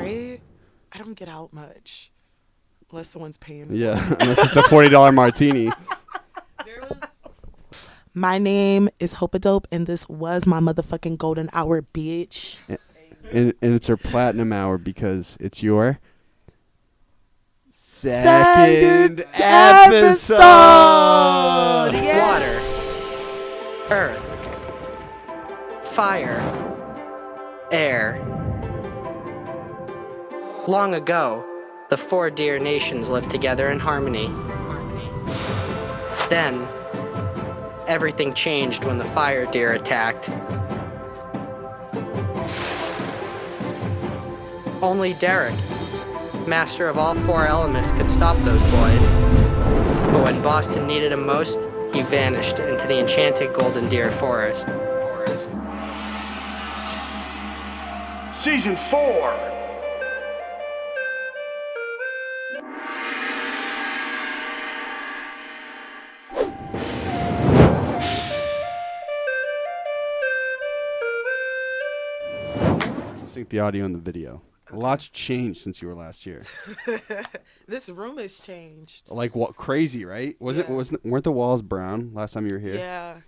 Right? I don't get out much unless someone's paying. Yeah, unless it's a $40 martini. My name is HopeADope, and this was my motherfucking golden hour, bitch. And it's her platinum hour because it's your second episode. Yeah. Water, earth, fire, air. Long ago, the 4 deer nations lived together in harmony. Then, everything changed when the fire deer attacked. Only Derek, master of all 4 elements, could stop those boys. But when Boston needed him most, he vanished into the enchanted golden deer forest. Season 4. Sync the audio and the video. A lot's changed since you were last here. This room has changed. Like what? Crazy, right? Weren't the walls brown last time you were here? Yeah.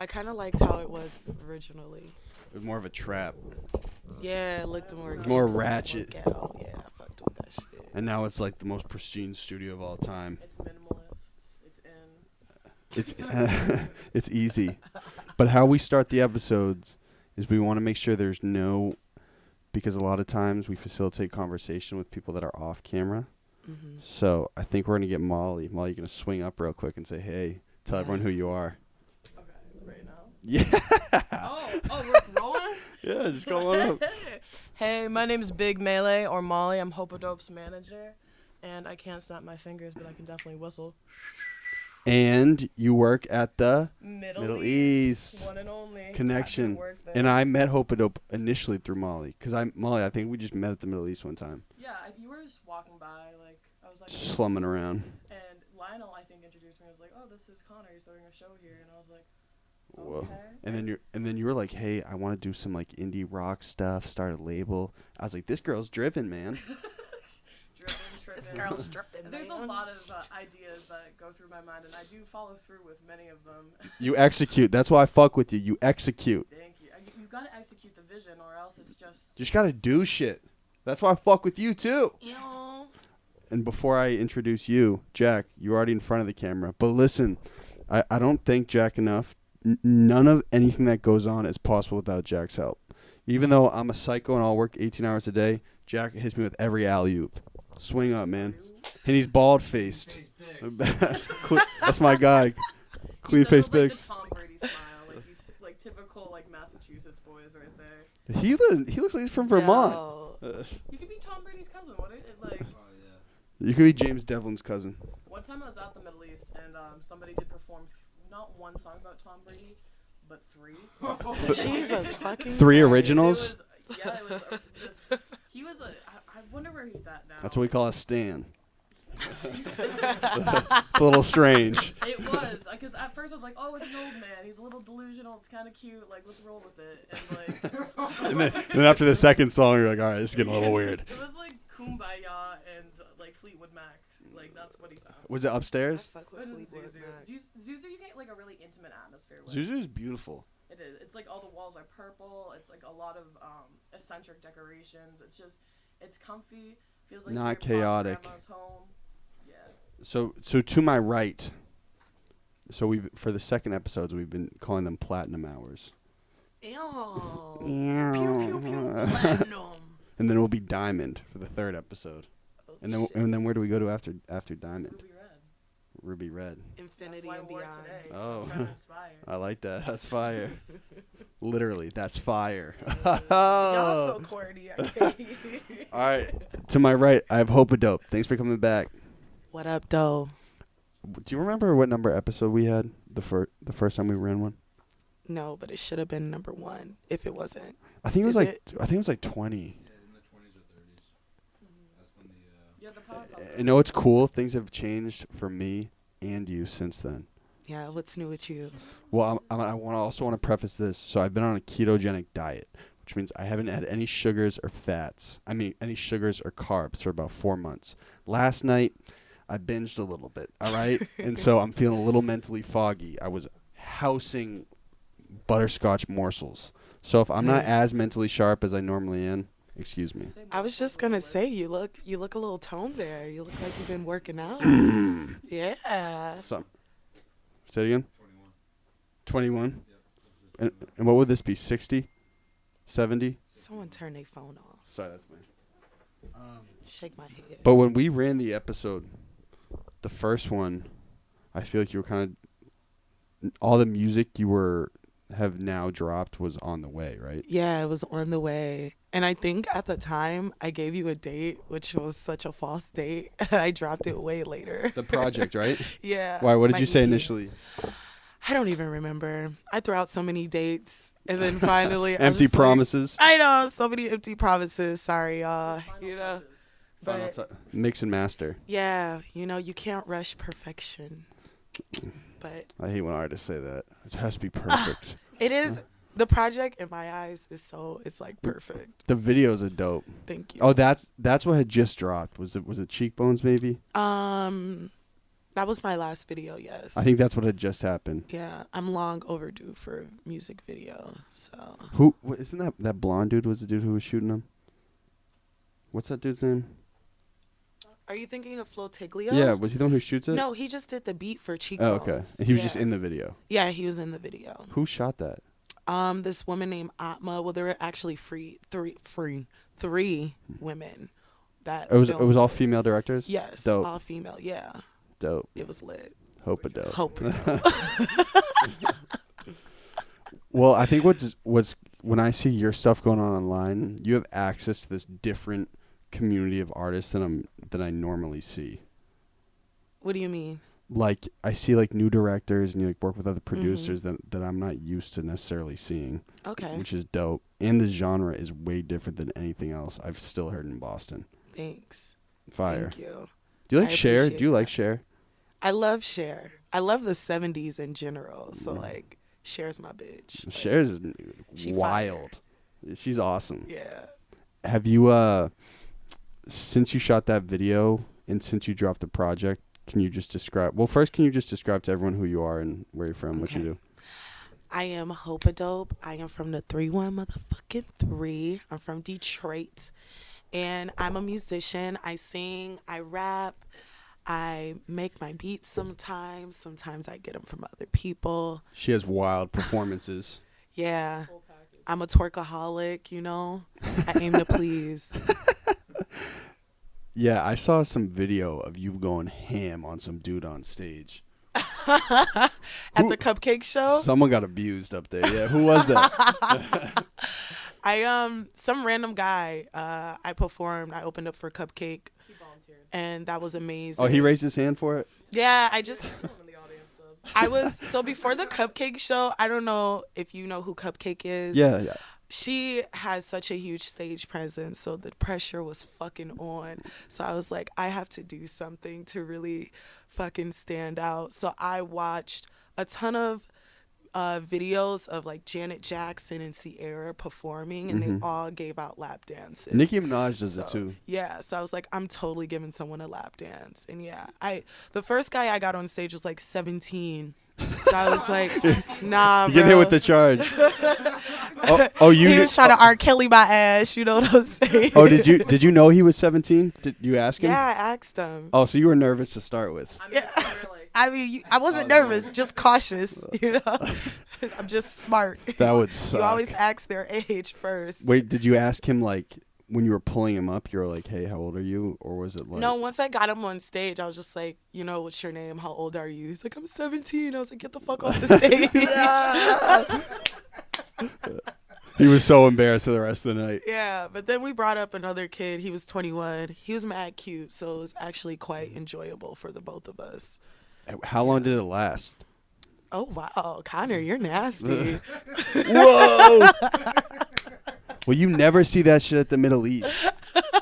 I kind of liked how it was originally. It was more of a trap. Yeah, it looked more More gangsta, ratchet. more ghetto. Yeah, I fucked with that shit. And now it's like the most pristine studio of all time. It's minimalist. It's in. It's easy. But how we start the episodes is we want to make sure there's no, because a lot of times we facilitate conversation with people that are off camera. Mm-hmm. So I think we're going to get Molly. Molly, you're going to swing up real quick and say, hey, tell everyone who you are. Okay, right now. Yeah. We're rolling? Yeah, just go on up. Hey, my name's Big Melee, or Molly. I'm HopeADope's manager. And I can't snap my fingers, but I can definitely whistle. And you work at the Middle East. One and only. Connection. And I met HopeADope initially through Molly. Because Molly, I think we just met at the Middle East one time. Yeah, you were just walking by, like, I was like... Slumming around. And Lionel, I think, introduced me. I was like, oh, this is Connor. He's starting a show here. And I was like, okay. Whoa. And then you were like, hey, I want to do some, like, indie rock stuff, start a label. I was like, this girl's dripping, man. This girl's dripping, There's a lot of ideas that go through my mind, and I do follow through with many of them. You execute. That's why I fuck with you. You execute. Thank you. You've got to execute the vision, or else it's just... You just got to do shit. That's why I fuck with you, too. Yo. And before I introduce you, Jack, you're already in front of the camera. But listen, I don't thank Jack enough. None of anything that goes on is possible without Jack's help. Even though I'm a psycho and I'll work 18 hours a day, Jack hits me with every alley-oop. Swing up, man. And he's bald-faced. That's my guy. Clean-faced Biggs. Like the Tom Brady smile, like typical like Massachusetts boys right there. He looks like he's from Vermont. You could be Tom Brady's cousin. What it like? You could be James Devlin's cousin. One time I was at the Middle East and somebody did perform not one song about Tom Brady, but 3. Jesus fucking 3 Christ. originals? He was I wonder where he's at now. That's what we call a stan. It's a little strange. It was, because at first I was like, oh, it's an old man. He's a little delusional. It's kind of cute. Like, let's roll with it. And, like... and then after the second song, you're like, all right, this is getting a little weird. It was like Kumbaya and, like, Fleetwood Mac. Like, that's what he sounded. Was it upstairs? I fuck with Fleetwood Mac. Zuzu, you get, like, a really intimate atmosphere. Zuzu is beautiful. It is. It's like all the walls are purple. It's like a lot of eccentric decorations. It's just, it's comfy. Feels like not your chaotic. grandma's home. Yeah. So to my right. So for the second episodes we've been calling them platinum hours. Ew. Pew, pew, pew, platinum. And then we'll be diamond for the third episode. Oh, and then where do we go to after diamond? Ruby Red. Ruby Red. Infinity That's and why I wore it beyond. today, Oh. I'm trying to inspire. I like that. That's fire. Literally, that's fire. Y'all so corny. I can't. All right. To my right, I have HopeADope. Thanks for coming back. What up, though? Do you remember what number episode we had the first time we ran one? No, but it should have been number 1 if it wasn't. I think it was Is it? like 20. Yeah, in the 20s or 30s. That's when the I know it's cool. Things have changed for me and you since then. Yeah, what's new with you? Well, I also want to preface this. So I've been on a ketogenic diet. which means I haven't had any sugars or fats. I mean, any sugars or carbs for about 4 months. Last night, I binged a little bit, all right? And so I'm feeling a little mentally foggy. I was housing butterscotch morsels. So if I'm not as mentally sharp as I normally am, excuse me. I was just gonna say you look a little toned there. You look like you've been working out. Yeah. Say it again. 21. And what would this be? 60? 70? Someone turn their phone off. Sorry, that's me. Shake my head. But when we ran the episode, the first one, I feel like you were kind of all the music you have now dropped was on the way, right? Yeah, it was on the way. And I think at the time I gave you a date, which was such a false date. I dropped it way later. The project, right? Yeah. Why? What did my you say EP. initially? I don't even remember. I threw out so many dates, and then finally, Empty promises. I know, so many empty promises. Sorry, y'all. You know, but Mix and master. yeah, you can't rush perfection. But I hate when artists say that. It has to be perfect. it is. The project in my eyes is it's like perfect. The videos are dope. Thank you. Oh, that's what had just dropped. Was it Cheekbones maybe? That was my last video. Yes. I think that's what had just happened. Yeah, I'm long overdue for a music video. So. Isn't that blonde dude was the dude who was shooting him? What's that dude's name? Are you thinking of Flo Tiglio? Yeah, was he the one who shoots it? No, he just did the beat for Oh, Cheekbones. okay. And he was just in the video. Yeah, he was in the video. Who shot that? This woman named Atma. Well, there were actually three women that It was filmed all it. female directors? Yes, Dope. all female. Yeah, Dope. it was lit. HopeADope. HopeADope. Well, I think what's when I see your stuff going on online, you have access to this different community of artists than I normally see. What do you mean? Like I see like new directors and you like work with other producers that I'm not used to necessarily seeing. Okay. Which is dope. And the genre is way different than anything else I've still heard in Boston. Thanks. Fire. Thank you. Do you like I Cher? appreciate Do you like that. Cher? I love Cher. I love the 70s in general. So like Cher's my bitch. Like, Cher's she wild. She's awesome. Yeah. Have you since you shot that video and since you dropped the project, can you just describe to everyone who you are and where you're from, what you do? I am HopeADope. I am from the 3 I'm from Detroit. And I'm a musician. I sing, I rap, I make my beats sometimes. Sometimes I get them from other people. She has wild performances. Yeah. I'm a twerkaholic, I aim to please. Yeah, I saw some video of you going ham on some dude on stage. At the Cupcake Show? Someone got abused up there. Yeah, who was that? Some random guy. I opened up for Cupcake. He volunteered. And that was amazing. Oh, he raised his hand for it? Yeah, Someone in the audience does. before the Cupcake Show, I don't know if you know who Cupcake is. Yeah. She has such a huge stage presence, so the pressure was fucking on. So I was like, I have to do something to really fucking stand out. So I watched a ton of videos of like Janet Jackson and Ciara performing, and they all gave out lap dances. Nicki Minaj does it too. Yeah, so I was like, I'm totally giving someone a lap dance. And yeah, the first guy I got on stage was like 17. So I was like, nah, You bro. get hit with the charge. You He was trying to R. Kelly my ass, you know what I'm saying? Oh, did you know he was 17? Did you ask him? Yeah, I asked him. Oh, so you were nervous to start with. I mean, really. I mean, I wasn't nervous, just cautious, I'm just smart. That would suck. You always ask their age first. Wait, did you ask him like when you were pulling him up, you were like, hey, how old are you? Or was it like... No, once I got him on stage, I was just like, what's your name? How old are you? He's like, I'm 17. I was like, get the fuck off the stage. He was so embarrassed for the rest of the night. Yeah, but then we brought up another kid. He was 21. He was mad cute, so it was actually quite enjoyable for the both of us. How long did it last? Oh, wow. Connor, you're nasty. Whoa! Well, you never see that shit at the Middle East. That's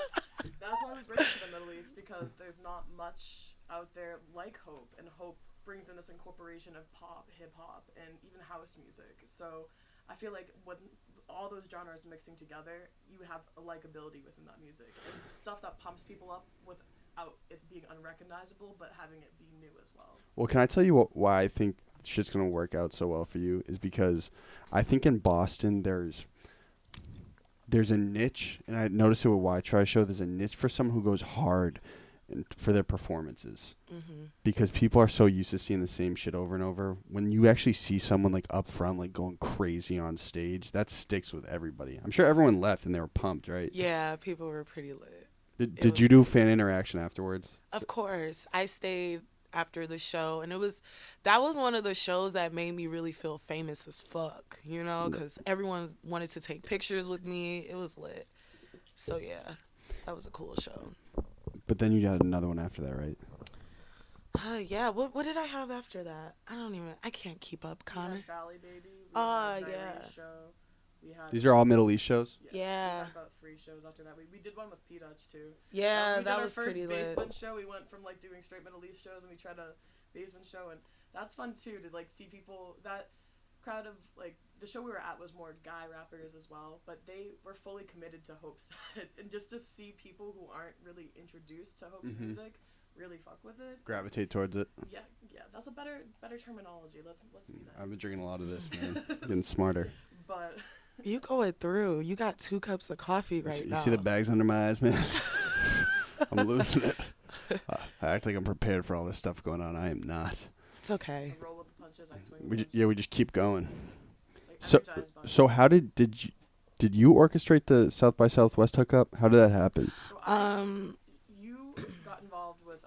why we bring it to the Middle East, because there's not much out there like Hope, and Hope brings in this incorporation of pop, hip hop, and even house music. So I feel like when all those genres mixing together, you have a likability within that music and stuff that pumps people up without it being unrecognizable, but having it be new as well. Well, can I tell you why I think shit's gonna work out so well for you? Is because I think in Boston there's a niche, and I noticed it with Why Try Show. There's a niche for someone who goes hard for their performances, because people are so used to seeing the same shit over and over. When you actually see someone like up front, like going crazy on stage, that sticks with everybody. I'm sure everyone left and they were pumped, right? Yeah, people were pretty lit. Did you do fan interaction afterwards? Of course. I stayed after the show, and that was one of the shows that made me really feel famous as fuck, you know, because everyone wanted to take pictures with me. It was lit. So yeah, that was a cool show. But then you had another one after that, right? Yeah. What did I have after that? I can't keep up, Connor. We had Valley Baby. We had a yeah. show. We had, These are all Middle East shows? We Yeah. had about 3 shows after that. We did one with P-Dutch too. Yeah, we that did was our first pretty lit. basement show. We went from like doing straight Middle East shows, and we tried a basement show, and that's fun too to like see people. That crowd of like the show we were at was more guy rappers as well, but they were fully committed to Hope's set, and just to see people who aren't really introduced to Hope's music really fuck with it, Gravitate towards it. yeah, that's a better terminology. Let's be nice. I've been drinking a lot of this, man. Getting smarter. But You going through. You got 2 cups of coffee right now. You see the bags under my eyes, man? I'm losing it. I act like I'm prepared for all this stuff going on. I am not. It's okay. I roll with the punches. I swing. We just keep going. Like, So energized by so how did you orchestrate the South by Southwest hookup? How did that happen? So you got involved with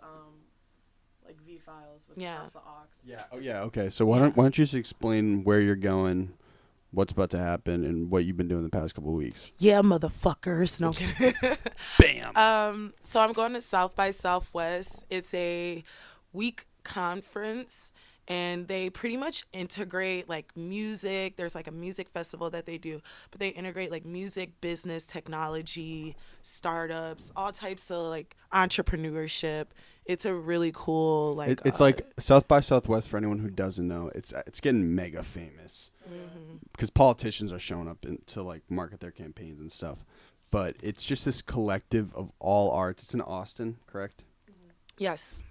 like V Files with Yeah. Pass the Ox. Yeah. Oh yeah. Okay. So why don't you just explain where you're going, what's about to happen, and what you've been doing the past couple of weeks? Yeah, motherfuckers. No I'm kidding. Bam. So I'm going to South by Southwest. It's a week conference, and they pretty much integrate like music. There's like a music festival that they do, but they integrate like music, business, technology, startups, all types of like entrepreneurship. It's a really cool like. It's like South by Southwest, for anyone who doesn't know. It's getting mega famous because politicians are showing up to like market their campaigns and stuff. But it's just this collective of all arts. It's in Austin, correct? Yes.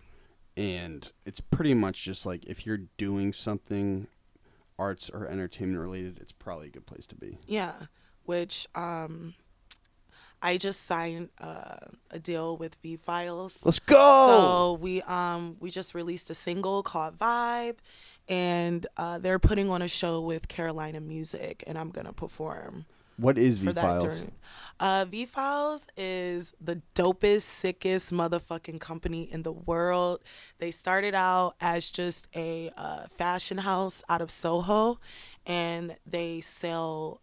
And it's pretty much just like if you're doing something arts or entertainment related, it's probably a good place to be. Yeah, which I just signed a deal with V Files. Let's go. So we just released a single called Vibe, and they're putting on a show with Carolina Music, and I'm gonna perform. What is For V that Files? during. V Files is the dopest, sickest motherfucking company in the world. They started out as just a fashion house out of Soho, and they sell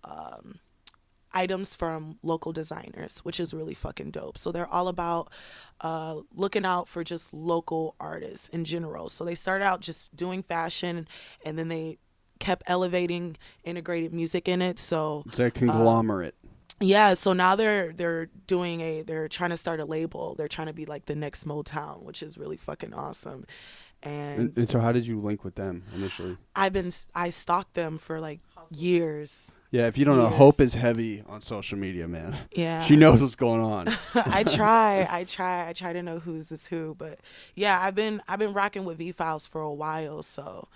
items from local designers, which is really fucking dope. So they're all about looking out for just local artists in general. So they started out just doing fashion, and then they kept elevating integrated music in it. So It's a conglomerate. yeah, so now they're trying to start a label. They're trying to be like the next Motown, which is really fucking awesome. And so how did you link with them initially? I stalked them for like years. Yeah, if you don't know, Years. Hope is heavy on social media, man. Yeah. She knows what's going on. I try to know who's is who, but yeah, I've been rocking with V Files for a while, so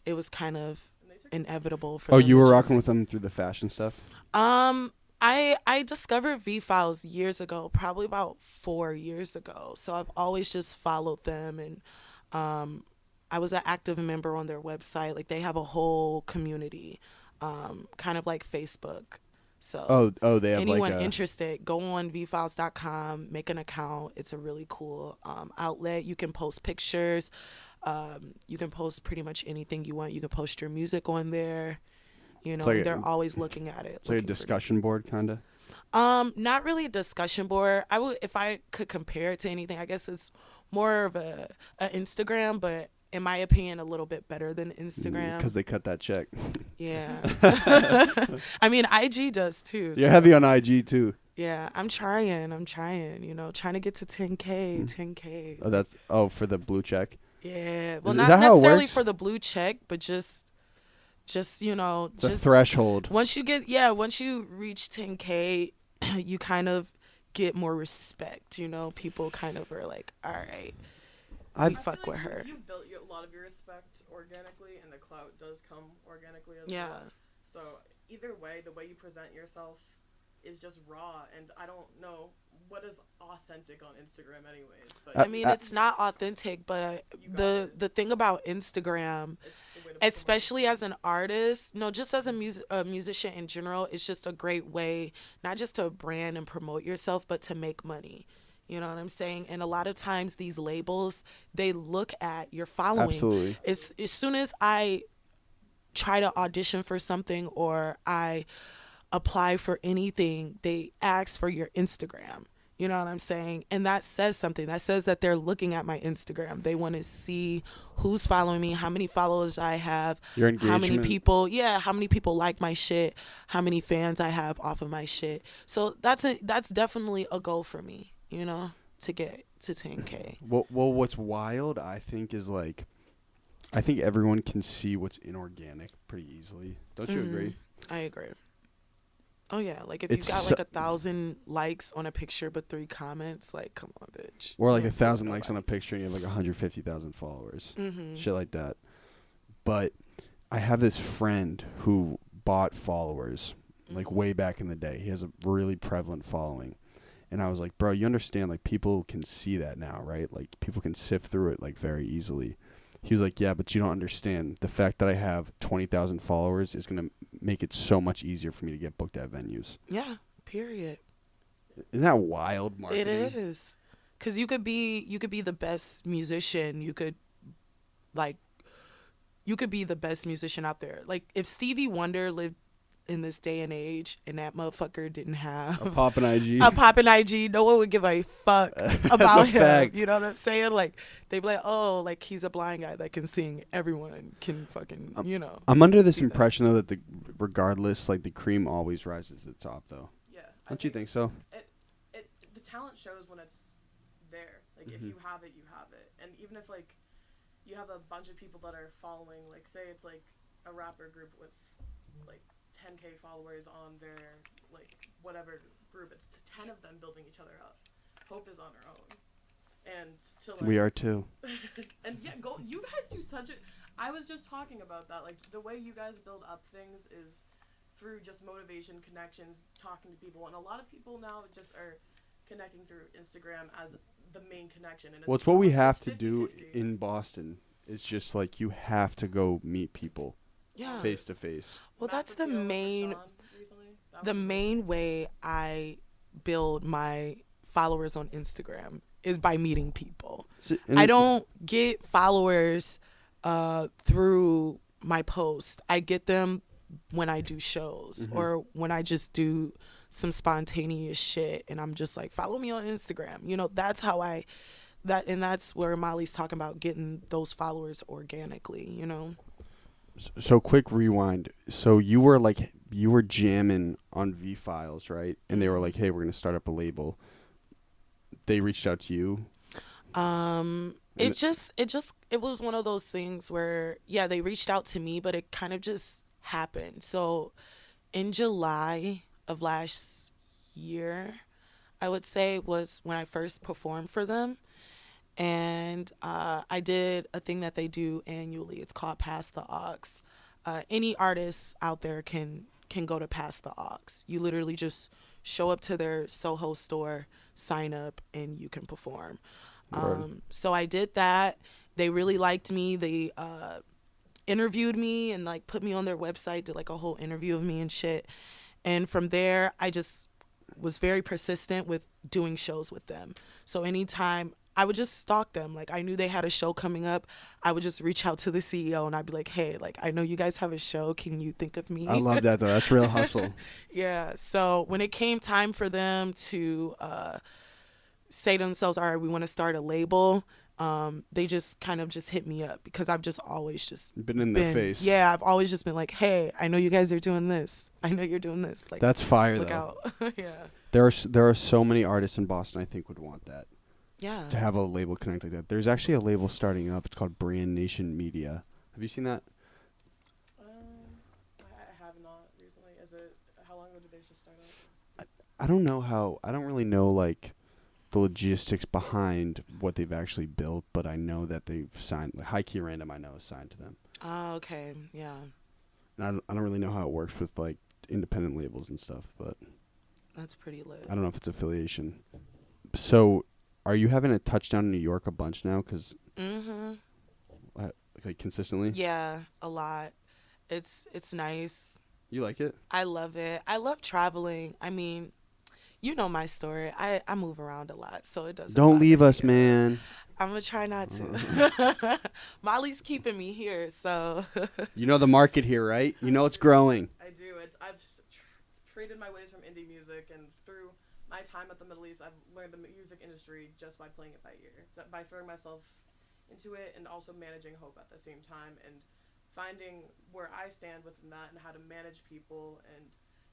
it was kind of inevitable for them You to were just- rocking with them through the fashion stuff? I discovered V Files years ago, probably about 4 years ago. So I've always just followed them, and I was an active member on their website. Like they have a whole community, kind of like Facebook. So They have anyone like a... interested, go on vfiles.com, make an account. It's a really cool outlet. You can post pictures. You can post pretty much anything you want. You can post your music on there. You know, like they're always looking at it. It's like a looking for discussion board, kind of? Not really a discussion board. I would, if I could compare it to anything, I guess it's more of a Instagram, but in my opinion, a little bit better than Instagram. Because they cut that check. Yeah. I mean, IG does too. You're heavy on IG, too. Yeah, I'm trying, you know, trying to get to 10K. Oh, that's... for the blue check? Yeah. Well, Is not that how it necessarily works? for the blue check, but just Just, you know, It's a just threshold. once you reach 10K, you kind of get more respect, you know. People kind of are like, all right, we fuck with her. You've built a lot of your respect organically, and the clout does come organically as Yeah. well. So either way, the way you present yourself is just raw, and I don't know what is authentic on Instagram anyways. But I mean, it's not authentic, but the thing about Instagram, it's the way to especially as an artist, no, just as a musician in general, it's just a great way, not just to brand and promote yourself, but to make money. You know what I'm saying? And a lot of times these labels, they look at your following. Absolutely. As soon as I try to audition for something or I apply for anything, they ask for your Instagram. You know what I'm saying? And that says something. That says that they're looking at my Instagram. They want to see who's following me, how many followers I have, Your how many engagement. how many people like my shit, how many fans I have off of my shit. So that's definitely a goal for me, you know, to get to 10K. Well, what's wild, I think, is like, I think everyone can see what's inorganic pretty easily. Don't you agree? I agree. Oh yeah, like if It's you got like 1,000 likes on a picture but 3 comments, like come on, bitch. Or like You don't follow 1,000 likes on a nobody. picture and you have like 150,000 followers. Mhm. Shit like that. But I have this friend who bought followers like way back in the day. He has a really prevalent following. And I was like, bro, you understand, like, people can see that now, right? Like, people can sift through it, like, very easily. He was like, yeah, but you don't understand. The fact that I have 20,000 followers is going to make it so much easier for me to get booked at venues. Yeah, period. Isn't that wild marketing? It is. Cuz you could be the best musician. You could be the best musician out there. Like if Stevie Wonder lived in this day and age and that motherfucker didn't have A poppin' IG. a poppin' IG, no one would give a fuck about him. fact. You know what I'm saying? Like they'd be like, oh, like he's a blind guy that can sing. Everyone can fucking, you know. I'm under this do that. impression, though, that regardless, like, the cream always rises to the top, though. Yeah. Don't you think so? The talent shows when it's there. Like if you have it, you have it. And even if like you have a bunch of people that are following, like say it's like a rapper group with like 10K followers on their like whatever group, it's 10 of them building each other up. Hope is on her own. And to like We are, too. and yeah, go. You guys do such a. I was just talking about that. Like the way you guys build up things is through just motivation, connections, talking to people, and a lot of people now just are connecting through Instagram as the main connection. And Well, it's what we have to 50-50. do in Boston. It's just, like, you have to go meet people Yeah. face to face. Well, that's the Massive deal with main Rashawn recently. That the was main way I build my followers on Instagram is by meeting people. I don't get followers through my post. I get them when I do shows or when I just do some spontaneous shit and I'm just like, follow me on Instagram. You know, that's how that's where Molly's talking about getting those followers organically, you know? So quick rewind. So you were jamming on V Files, right? And they were like, "Hey, we're gonna start up a label." They reached out to you. It was one of those things where they reached out to me, but it kind of just happened. So in July of last year, I would say was when I first performed for them. And I did a thing that they do annually. It's called Pass the Aux. Any artist out there can go to Pass the Aux. You literally just show up to their Soho store, sign up, and you can perform. So I did that. They really liked me. They interviewed me and like put me on their website, did like a whole interview of me and shit. And from there, I just was very persistent with doing shows with them. So anytime I would just stalk them. Like I knew they had a show coming up. I would just reach out to the CEO and I'd be like, hey, like I know you guys have a show. Can you think of me? I love that, though. That's real hustle. Yeah. So when it came time for them to say to themselves, all right, we want to start a label, they just kind of just hit me up because I've just always just Been in their face. Yeah, I've always just been like, hey, I know you guys are doing this. I know you're doing this. Like That's fire, look though. out. Yeah. There are so many artists in Boston I think would want that. Yeah. To have a label connect like that. There's actually a label starting up. It's called Brand Nation Media. Have you seen that? I don't know how. I don't really know like the logistics behind what they've actually built, but I know that they've signed. Like, High Key Random, I know, is signed to them. Oh, okay. Yeah. And I don't really know how it works with like independent labels and stuff, but That's pretty lit. I don't know if it's affiliation. So, are you having a touchdown in New York a bunch now? Cause like consistently. Yeah, a lot. It's nice. You like it? I love it. I love traveling. I mean, you know my story. I move around a lot, so it doesn't. Don't bother leave me. us, man. I'm gonna try not to. Molly's keeping me here, so. You know the market here, right? You know it's growing. I do. I've traded my ways from indie music, and through my time at the Middle East, I've learned the music industry just by playing it by ear, by throwing myself into it, and also managing Hope at the same time, and finding where I stand within that, and how to manage people, and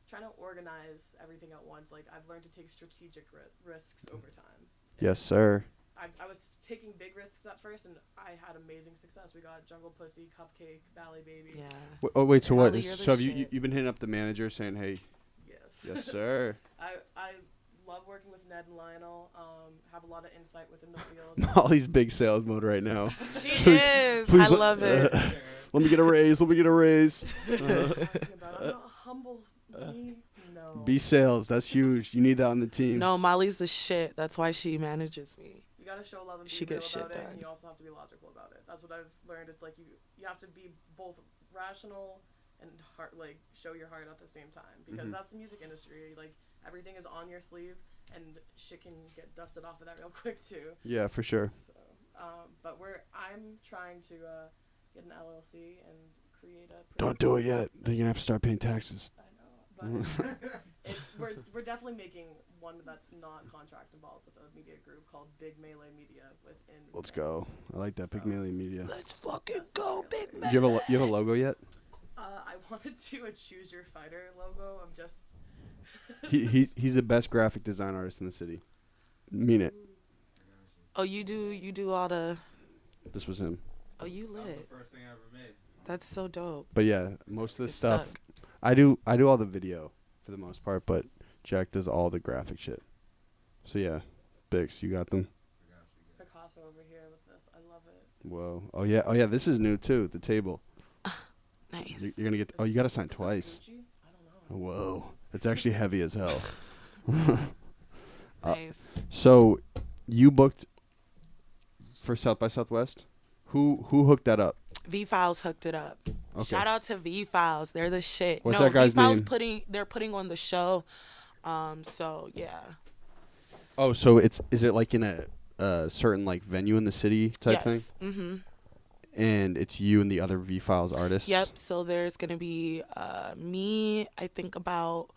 trying to organize everything at once. Like, I've learned to take strategic risks over time. Yes, sir. I was taking big risks at first, and I had amazing success. We got Jungle Pussy, Cupcake, Ballet Baby. Yeah. Wait, so what? Molly, you're the So have shit. you've been hitting up the manager saying, hey, Yes. yes, sir. I love working with Ned and Lionel. Have a lot of insight within the field. Molly's big sales mode right now. She is. I love it. Let me get a raise. Let me get a raise. I'm not humble. Me? No. B sales. That's huge. You need that on the team. No, Molly's the shit. That's why she manages me. You gotta show love and be She real gets shit about it, done. and you also have to be logical about it. That's what I've learned. It's like you have to be both rational and like show your heart at the same time, because that's the music industry. Like, everything is on your sleeve, and shit can get dusted off of that real quick too. Yeah, for sure. So, but I'm trying to get an LLC and create a. Don't do it yet. Then you're gonna have to start paying taxes. I know, but we're definitely making one that's not contract involved with a media group called Big Melee Media within. Let's go. I like that. Big Melee Media. Let's fucking go, big man. You have a logo yet? I wanted to a Choose Your Fighter logo. I'm just. He's the best graphic design artist in the city. Mean it. Oh, you do all the. This was him. Oh, you That was lit. the first thing I ever made. That's so dope. But yeah, most of the It's stuff stuck. I do all the video for the most part, but Jack does all the graphic shit. So yeah, Bix, you got them. Picasso over here with this. I love it. Whoa. Oh yeah. This is new too. The table. Nice. You're gonna get. Oh, you gotta sign Is this twice. Gucci? I don't know. Whoa. It's actually heavy as hell. Nice. So, you booked for South by Southwest. Who hooked that up? V Files hooked it up. Okay. Shout out to V Files. They're the shit. What's no, that guy's V Files name? they're putting on the show. So yeah. Oh, so is it like in a certain like venue in the city type Yes. thing? Mm-hmm. And it's you and the other V Files artists. Yep. So there's gonna be me. I think about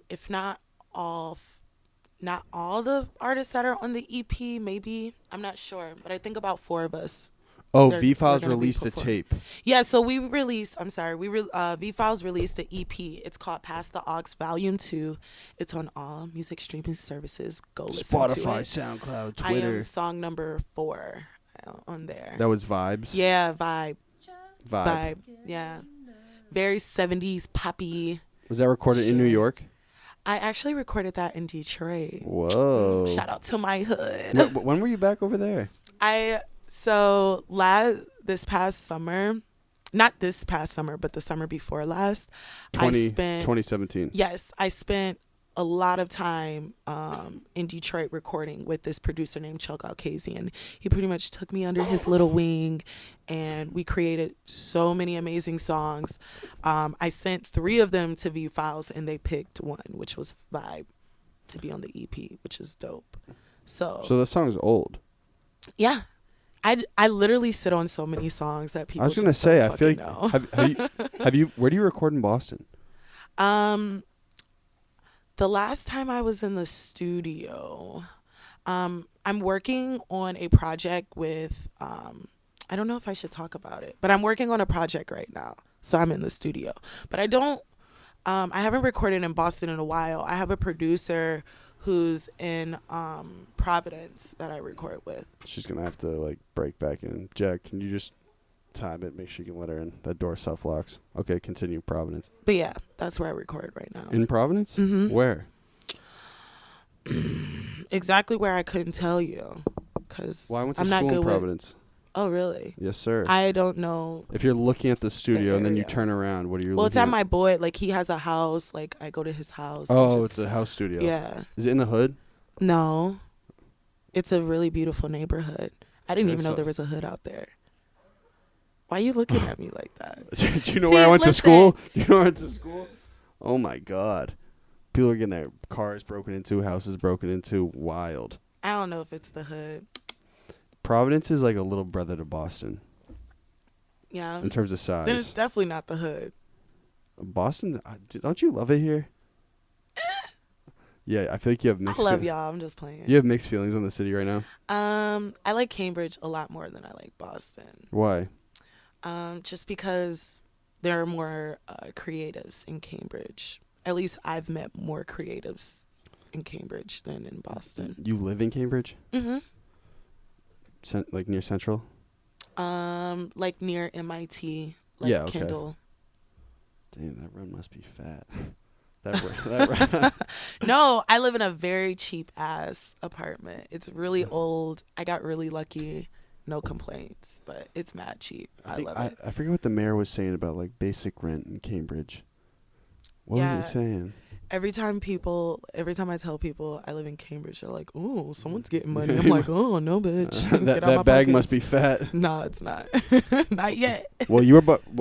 if not all the artists that are on the EP. Maybe I'm not sure, but I think about 4 of us. Oh, They're- V Files we're gonna be released a performing. tape. Yeah, so we released. I'm sorry, V Files released an EP. It's called Past the Aux Volume 2. It's on all music streaming services. Go listen to Spotify, it. SoundCloud, I Twitter. am song number 4 on there. That was Vibes. Yeah, vibe. Vibe. Yeah, very 70s poppy. Was that recorded in New Shit. York? I actually recorded that in Detroit. Whoa. Shout out to my hood. When were you back over there? This past summer, not this past summer, but the summer before last, I spent 2017. Yes, I spent a lot of time in Detroit recording with this producer named Chuck Alkazian. He pretty much took me under his little wing, and we created so many amazing songs. I sent 3 of them to V Files, and they picked one, which was Vibe, to be on the EP, which is dope. So the song's old. yeah. I literally sit on so many songs that people. I was gonna just say, don't I feel like fucking know. have you where do you record in Boston? The last time I was in the studio, I'm working on a project with I don't know if I should talk about it, but I'm working on a project right now, so I'm in the studio. But I haven't recorded in Boston in a while. I have a producer who's in Providence that I record with. She's gonna have to like break back in. Jack, can you just time it. Make sure you can let her in. That door self-locks. Okay, continue. Providence. But yeah, that's where I record right now. In Providence? Mhm. Where? Exactly where I couldn't tell you, because Well, I went to I'm not school good in with. Providence. Oh really? Yes, sir. I don't know. If you're looking at the studio and then you area. turn around, what are you Well, it's looking at my boy. Like he has a house. Like I go to his house. and Oh, just- it's a house studio. yeah. Is it in the hood? No, it's a really beautiful neighborhood. I didn't Okay, even know so- there was a hood out there. Why are you looking at me like that? Do you know See, where I went to listen. school? Do you know where I went to school? Oh my God. People are getting their cars broken into, houses broken into. Wild. I don't know if it's the hood. Providence is like a little brother to Boston Yeah. in terms of size. Then it's definitely not the hood. Boston, don't you love it here? Yeah, I feel like you have I mixed. love y'all. I'm just playing. You have mixed feelings on the city right now. I like Cambridge a lot more than I like Boston. Why? Just because there are more creatives in Cambridge. At least I've met more creatives in Cambridge than in Boston. You live in Cambridge? Mm-hmm. Like near Central? Like near MIT, like Yeah, okay. Kendall. Damn, that run must be fat. that run. No, I live in a very cheap ass apartment. It's really old. I got really lucky. No complaints, but it's mad cheap. I love it. I forget what the mayor was saying about like basic rent in Cambridge. What was he saying? Every time I tell people I live in Cambridge, they're like, "Oh, someone's getting money." I'm like, "Oh, no, bitch. Get out my that bag must pockets." be fat. No, it's not. Not yet. Well,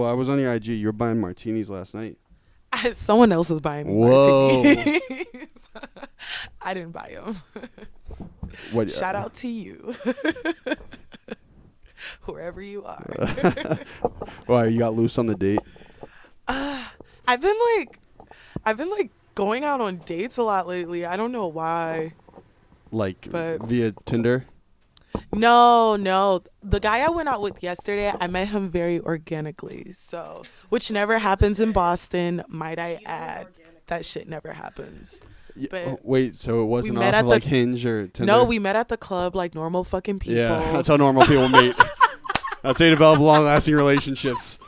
I was on your IG. You were buying martinis last night. Someone else was buying me Whoa. martinis. I didn't buy them. What? Shout out to you, wherever you are. Why you got loose on the date? I've been like going out on dates a lot lately. I don't know why. Like But- via Tinder? No. The guy I went out with yesterday, I met him very organically. So, which never happens in Boston, might I add. That shit never happens. But Wait, so it wasn't met off at of like the- Hinge or Tinder? no, we met at the club like normal fucking people. Yeah, that's how normal people meet. That's how you develop long-lasting relationships.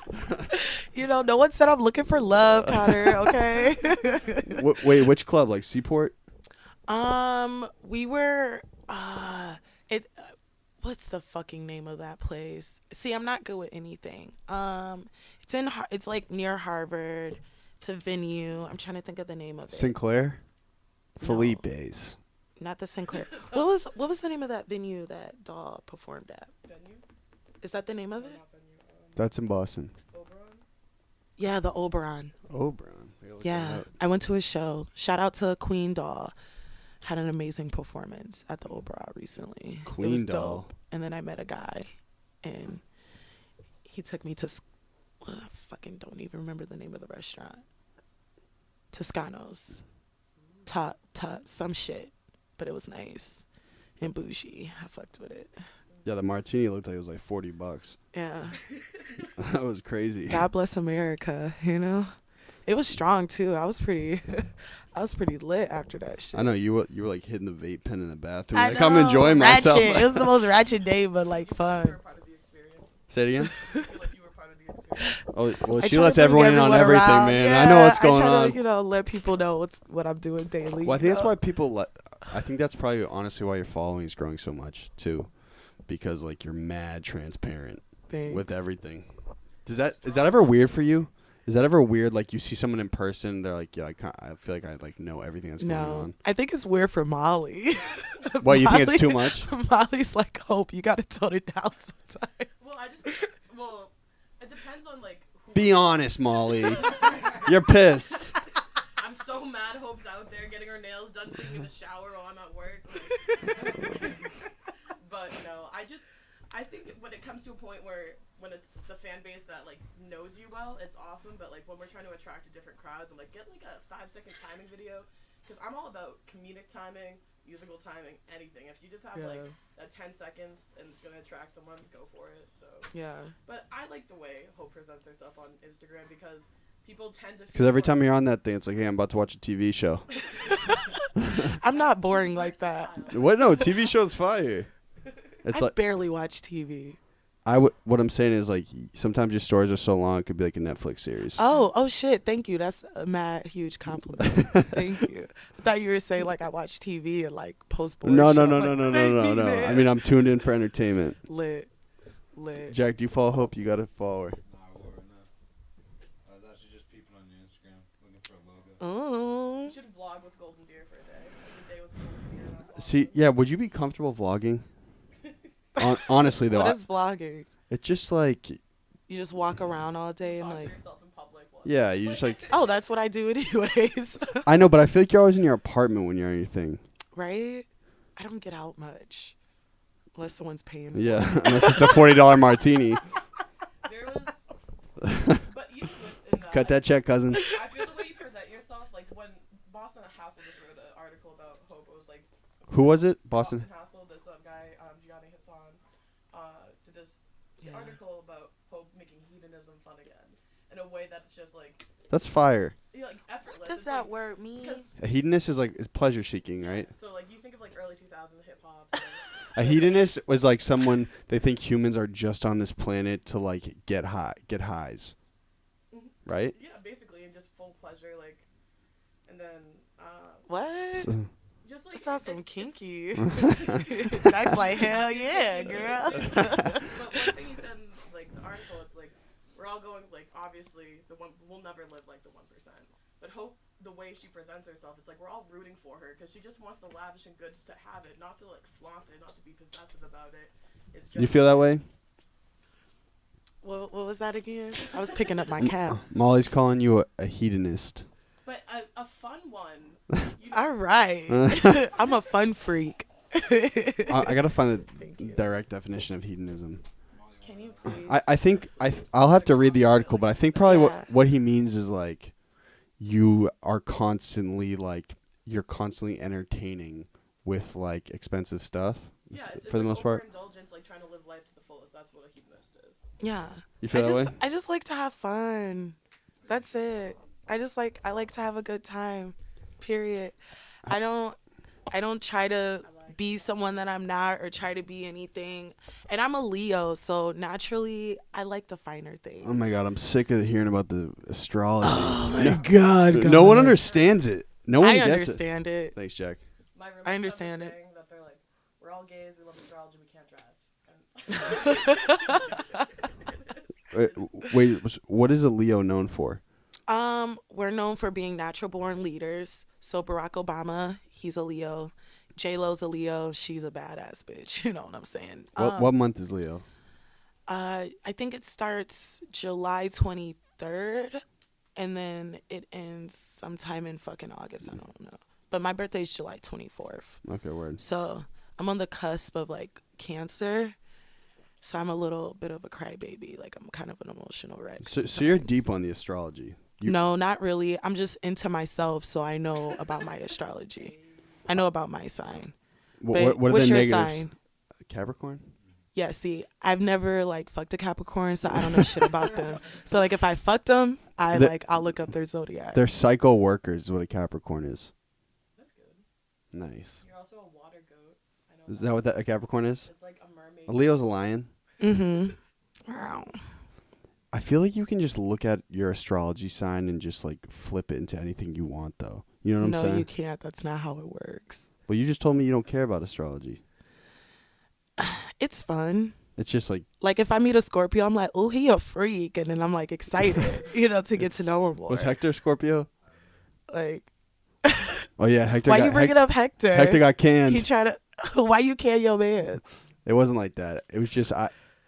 You know, no one said I'm looking for love, Connor. Okay. Wait, which club? Like Seaport? We were what's the fucking name of that place? See, I'm not good with anything. It's like near Harvard. It's a venue. I'm trying to think of the name of it. Sinclair? No. Felipe's. Not the Sinclair. What was the name of that venue that Daw performed at? Venue? Is that the name of it? Not venue. That's in Boston. Oberon? Yeah, the Oberon. Oberon. I gotta look that Yeah, up. I went to his show. Shout out to Queen Daw. Had an amazing performance at the Oberon recently. It Queen was Daw. dope. And then I met a guy, and he took me to. I fucking don't even remember the name of the restaurant. Toscano's. Some shit, but it was nice and bougie. I fucked with it. Yeah, the martini looked like it was like $40. Yeah. That was crazy. God bless America. You know, it was strong too. I was pretty lit after that shit. I know you were like hitting the vape pen in the bathroom. I Like I'm know, enjoying myself. ratchet. It was the most ratchet day, but like You fun. were part of the experience. Say it again. I feel like you were part of the experience. Oh, well, I she try lets to bring everyone in on everyone everything, around. man. Yeah, I know what's going I try on. to, let people know what I'm doing daily. Well, I think you that's know? why people. I think that's probably honestly why your following is growing so much too, because like you're mad transparent with Thanks. everything. Is that ever weird for you? Is that ever weird? Like you see someone in person, they're like, yeah, I feel like I like know everything that's going No, on. I think it's weird for Molly. What, you think it's too much? Molly's like, Hope, you got to tone it down sometimes. Well, it depends on like who. Be honest, Molly. You're pissed. I'm so mad Hope's out there getting her nails done, sitting in the shower while I'm at work. Like, but no, I think when it comes to a point where when it's the fan base that like knows you well, it's awesome. But like when we're trying to attract to different crowds, I'm like, get like a 5-second timing video, because I'm all about comedic timing, musical timing, anything. If you just have like a 10 seconds and it's gonna attract someone, go for it. So Yeah. But I like the way Hope presents herself on Instagram because people tend to. Because every time you're on that thing, it's like, hey, I'm about to watch a TV show. I'm not boring like that. What? No, TV show's fire. It's I like barely watch TV. What I'm saying is like sometimes your stories are so long it could be like a Netflix series. Oh shit! Thank you. That's a mad huge compliment. Thank you. I thought you were saying like I watch TV and like post board. No. Like, I mean, I'm tuned in for entertainment. lit. Jack, do you follow Hope? You got to follow her. Nah, I will right now. I was actually just peeping on your Instagram, looking for a logo. Oh. You should vlog with Golden Deer for a day. Like a day with Golden Deer. And a vlog. See, yeah, would you be comfortable vlogging? Honestly, though, What is vlogging? it's just like, You just walk around all day and Talk like. to yourself in public. While yeah, you just like. Oh, that's what I do anyways. I know, but I feel like you're always in your apartment when you're on your thing. Right? I don't get out much. Unless someone's paying. Yeah, unless it's a $40 martini. There was, but even in that, Cut that check, cousin. I feel the way you present yourself, like when Boston Hassel just wrote an article about Hope, it was like Who was it? Boston. Hassel, this guy, Gianni Hassan, did this Yeah. article about Hope making hedonism fun again in a way that's just like, That's fire. like effortless. What does It's that like, word mean? because- A hedonist is pleasure seeking, right? So like you think of like early 2000s hip hop. A hedonist was like someone they think humans are just on this planet to like get highs, right? Yeah, basically, and just full pleasure, like, and then What? just like That sounds some it's- kinky. That's like hell yeah, girl. But one thing he said in like the article, it's like we're all going like obviously we'll never live like the 1%. But Hope, the way she presents herself, it's like we're all rooting for her because she just wants the lavish and goods to have it, not to like flaunt it, not to be possessive about it. It's just You feel that way? What was that again? I was picking up my cap. Molly's calling you a hedonist. But a fun one. You All right. I'm a fun freak. I gotta find Thank the you. direct definition of hedonism. Can you please? I think I'll have to read the article, but I think probably Yeah. what he means is like you are constantly like you're constantly entertaining with like expensive stuff yeah, it's for the like most part. overindulgence, like trying to live life to the fullest. That's what a hedonist is. Yeah. You feel that way? I just like to have fun. That's it. I like to have a good time. Period. I don't try to be someone that I'm not or try to be anything. And I'm a Leo, so naturally I like the finer things. Oh my god, I'm sick of hearing about the astrology. Oh my god. No one understands it. No one I gets understand it. it. Thanks, Jack. My roommates I understand have it. this saying that they're like, we're all gays, we love astrology, we can't drive. And Wait, what is a Leo known for? We're known for being natural born leaders. So Barack Obama, he's a Leo. J-Lo's a Leo. She's a badass bitch. You know what I'm saying? What month is Leo? I think it starts July 23rd, and then it ends sometime in fucking August. I don't know. But my birthday is July 24th. Okay, word. So I'm on the cusp of like Cancer. So I'm a little bit of a crybaby. Like I'm kind of an emotional wreck. So you're sometimes. deep on the astrology. No, not really. I'm just into myself, so I know about my astrology. I know about my sign. But What are what's the your negatives? sign? Capricorn? Yeah, see, I've never like fucked a Capricorn, so I don't know shit about them. So like if I fucked them, I'll look up their zodiac. They're psycho workers is what a Capricorn is. that's good. Nice. You're also a water goat. I know Is that what a Capricorn is? It's like a mermaid. A Leo's a lion. Mm-hmm. Wow. I feel like you can just look at your astrology sign and just like flip it into anything you want though. You know what I'm No, saying? you can't. That's not how it works. Well, you just told me you don't care about astrology. It's fun. It's just like Like if I meet a Scorpio, I'm like, oh, he a freak, and then I'm like excited, to get to know him more. was Hector Scorpio? Like, Oh yeah, Hector. why got, you bringing up Hector? Hector got canned. He tried to. Why you can your man? It wasn't like that. It was just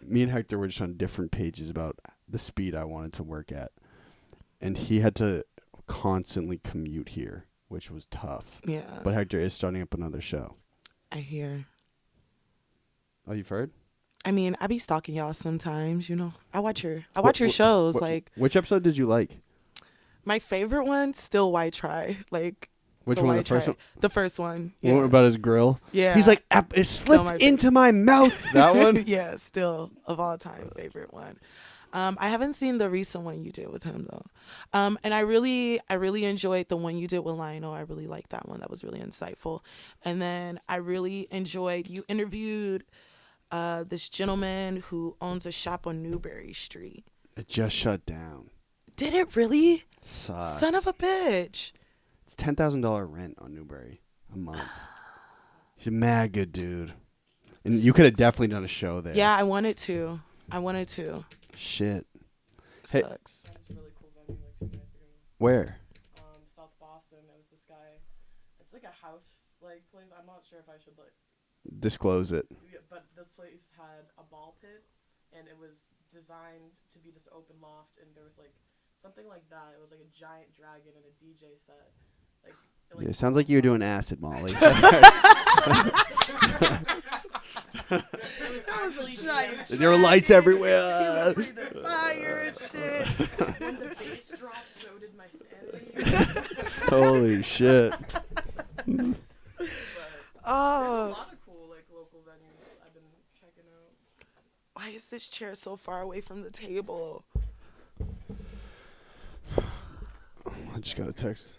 me and Hector were just on different pages about the speed I wanted to work at, and he had to constantly commute here, which was tough. Yeah, But Hector is starting up another show. I hear. Oh, you've heard? I mean, I be stalking y'all sometimes. I watch your shows. Like which episode did you like? my favorite one, still White Try. Like Which one? The White first Try. one? The first one. The Yeah. one about his grill. Yeah. He's like, it slipped my into my mouth. That one. Yeah, still of all time favorite one. I haven't seen the recent one you did with him though. And I really enjoyed the one you did with Lionel. I really liked that one. That was really insightful. And then I really enjoyed you interviewed this gentleman who owns a shop on Newberry Street. It just shut down. Did it really? Sucks. Son of a bitch. It's $10,000 rent on Newberry a month. He's a mad good dude. And you could have definitely done a show there. Yeah, I wanted to. Shit. Hey. Sucks. That's a really cool venue like 2 nights ago. Where? South Boston. It was this guy. It's like a house like place. I'm not sure if I should like. Disclose it. Yeah, but this place had a ball pit, and it was designed to be this open loft, and there was like something like that. It was like a giant dragon and a DJ set. Yeah, it sounds like you were doing acid, Molly. There were lights everywhere. Fire and shit. When the bass dropped, so did my sanity. Holy shit. There's a Oh, lot of cool like local venues I've been checking out. why is this chair so far away from the table? I just got a text.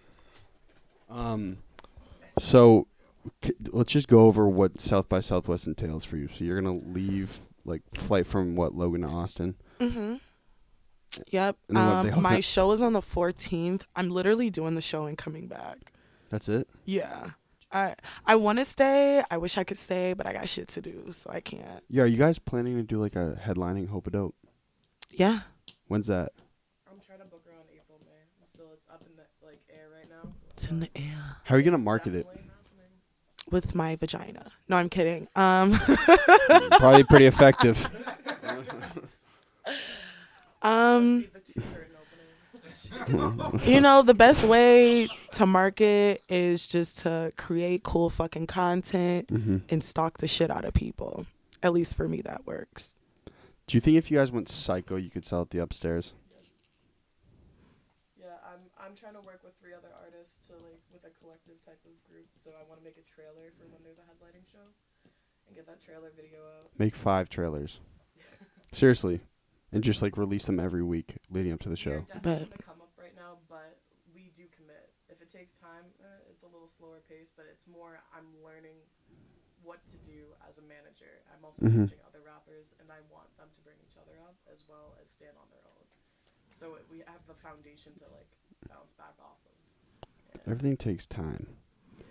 So let's just go over what South by Southwest entails for you. So you're gonna leave, like, flight from what, Logan to Austin? Mm-hmm. Yep. And then what, they My hook- show is on the 14th. I'm literally doing the show and coming back. That's it. Yeah. I want to stay. I wish I could stay, but I got shit to do, so I can't. Yeah, are you guys planning to do like a headlining HopeADope? Yeah. When's that? I'm trying to book around April, May. So it's up in the like air right now. It's in the air. How are you gonna market it? Definitely happening. With my vagina. No, I'm kidding. Probably pretty effective. Be the two-curtain opening. You know, the best way to market is just to create cool fucking content and stalk the shit out of people. At least for me, that works. Do you think if you guys went psycho, you could sell at the Upstairs? Yeah, I'm trying to work with 3 other artists to like with a collective type of group. So I want to make a trailer for when there's a headlining show and get that trailer video out. Make 5 trailers. Seriously. And just like release them every week leading up to the show. We're definitely gonna come up right now, but we do commit. If it takes time, it's a little slower pace, but it's more I'm learning what to do as a manager. I'm also coaching other rappers, and I want them to bring each other up as well as stand on their own. So we have the foundation to like bounce back off of. Yeah. Everything takes time.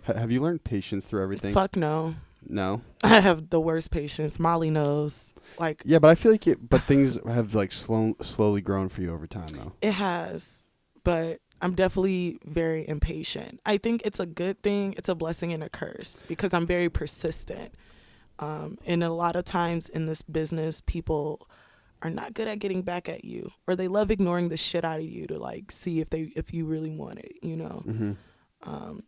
Have you learned patience through everything? Fuck no. No? I have the worst patience. Molly knows. Like, Yeah, but I feel like but things have like slowly grown for you over time, though. it has. But I'm definitely very impatient. I think it's a good thing. It's a blessing and a curse because I'm very persistent. And a lot of times in this business, people are not good at getting back at you, or they love ignoring the shit out of you to like see if you really want it, you know.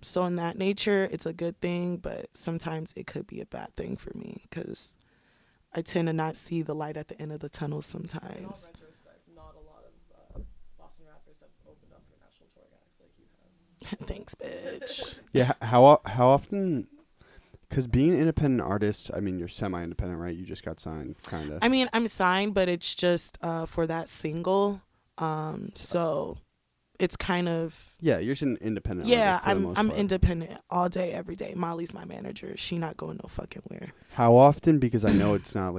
So in that nature, it's a good thing, but sometimes it could be a bad thing for me because I tend to not see the light at the end of the tunnel In all sometimes. retrospect, not a lot of Boston rappers have opened up for national tour guys like you have. Thanks, bitch. Yeah, how often? Because being an independent artist, I mean, you're semi-independent, right? You just got signed, kind of. I mean, I'm signed, but it's just for that single. So it's kind of Yeah, you're just an independent yeah. artist for the most I'm part. independent all day, every day. Molly's my manager. She not going no fucking where. How often? Because I know it's not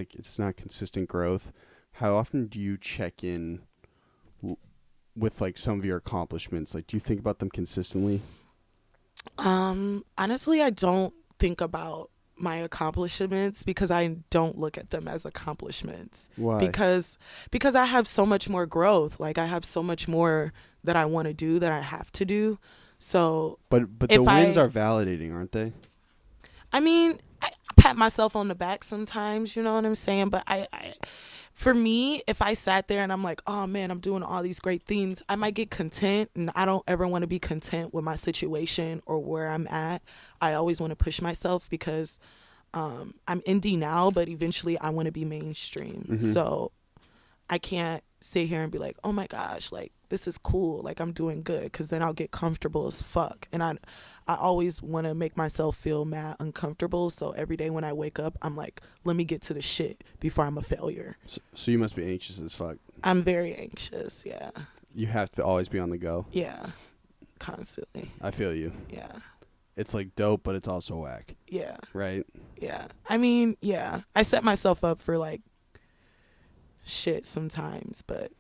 consistent growth. How often do you check in with like some of your accomplishments? Like, do you think about them consistently? Honestly, I don't think about my accomplishments because I don't look at them as accomplishments. Why? Because I have so much more growth. Like I have so much more that I want to do that I have to do. So But if the wins I- are validating, aren't they? I mean, I pat myself on the back sometimes, you know what I'm saying? But I for me, if I sat there and I'm like, oh man, I'm doing all these great things, I might get content, and I don't ever want to be content with my situation or where I'm at. I always want to push myself because I'm indie now, but eventually I want to be mainstream. So I can't sit here and be like, oh my gosh, like this is cool, like I'm doing good, because then I'll get comfortable as fuck. And I always want to make myself feel mad uncomfortable. So every day when I wake up, I'm like, let me get to the shit before I'm a failure. So you must be anxious as fuck. I'm very anxious. Yeah. You have to always be on the go. Yeah. Constantly. I feel you. Yeah. it's like dope, but it's also whack. Yeah. Right? Yeah. I mean, yeah. I set myself up for like shit sometimes, but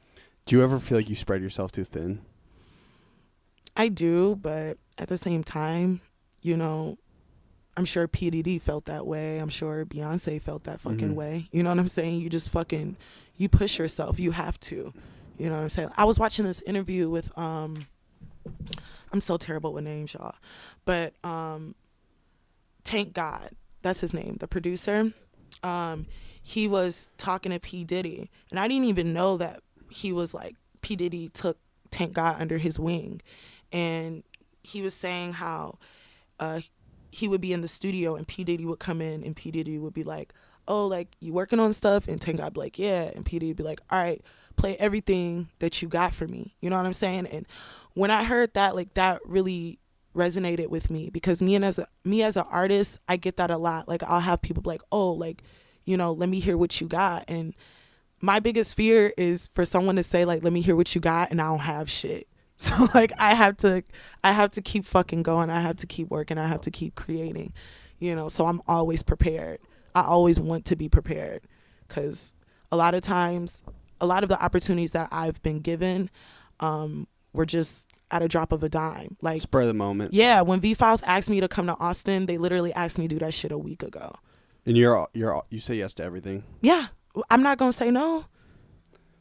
Do you ever feel like you spread yourself too thin? I do, but at the same time, you know, I'm sure P. Diddy felt that way. I'm sure Beyonce felt that fucking way. You know what I'm saying? You just fucking, you push yourself. You have to. You know what I'm saying? I was watching this interview with, I'm so terrible with names, y'all. But Tank God, that's his name, the producer. He was talking to P. Diddy. And I didn't even know that he was like, P. Diddy took Tank God under his wing. And he was saying how he would be in the studio and P. Diddy would come in and P. Diddy would be like, oh, like, you working on stuff? And Tank God would be like, yeah. And P. Diddy would be like, all right, play everything that you got for me. You know what I'm saying? And when I heard that, like, that really resonated with me because me as an artist, I get that a lot. Like, I'll have people be like, oh, like, you know, let me hear what you got. And my biggest fear is for someone to say, like, let me hear what you got, and I don't have shit. So, like, I have to keep fucking going. I have to keep working. I have to keep creating, you know. So I'm always prepared. I always want to be prepared because a lot of times, a lot of the opportunities that I've been given were just at a drop of a dime. Like, spur of the moment. Yeah, when V-Files asked me to come to Austin, they literally asked me to do that shit a week ago. And you say yes to everything? Yeah. I'm not going to say no.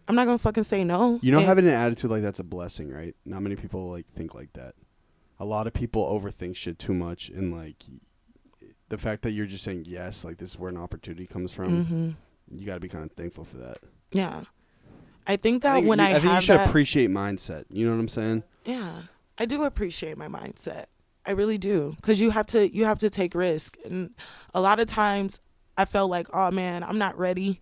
I'm not going to fucking say no. You know, having an attitude like that's a blessing, right? Not many people like think like that. A lot of people overthink shit too much, and like the fact that you're just saying yes, like this is where an opportunity comes from. You got to be kind of thankful for that. Yeah. I think that I think you should appreciate mindset. You know what I'm saying? Yeah. I do appreciate my mindset. I really do. Cuz you have to take risk. And a lot of times I felt like, "Oh man, I'm not ready."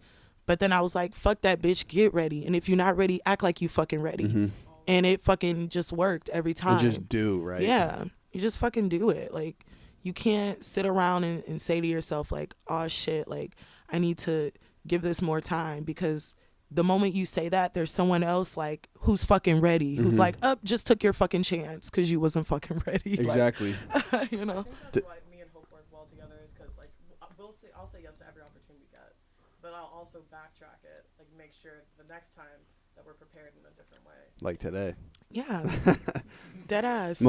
But then I was like, "Fuck that bitch, get ready. And if you're not ready, act like you fucking ready." And it fucking just worked every time. And just do, right? Yeah. You just fucking do it. Like, you can't sit around and say to yourself like, "Oh shit, like I need to give this more time," because the moment you say that, there's someone else like who's fucking ready, who's like, just took your fucking chance because you wasn't fucking ready. Exactly. Like, you know. That's why me and Hope work well together is because like I'll say yes to every opportunity we get, but I'll also backtrack it, like make sure the next time that we're prepared in a different way. Like today. Yeah. Dead ass.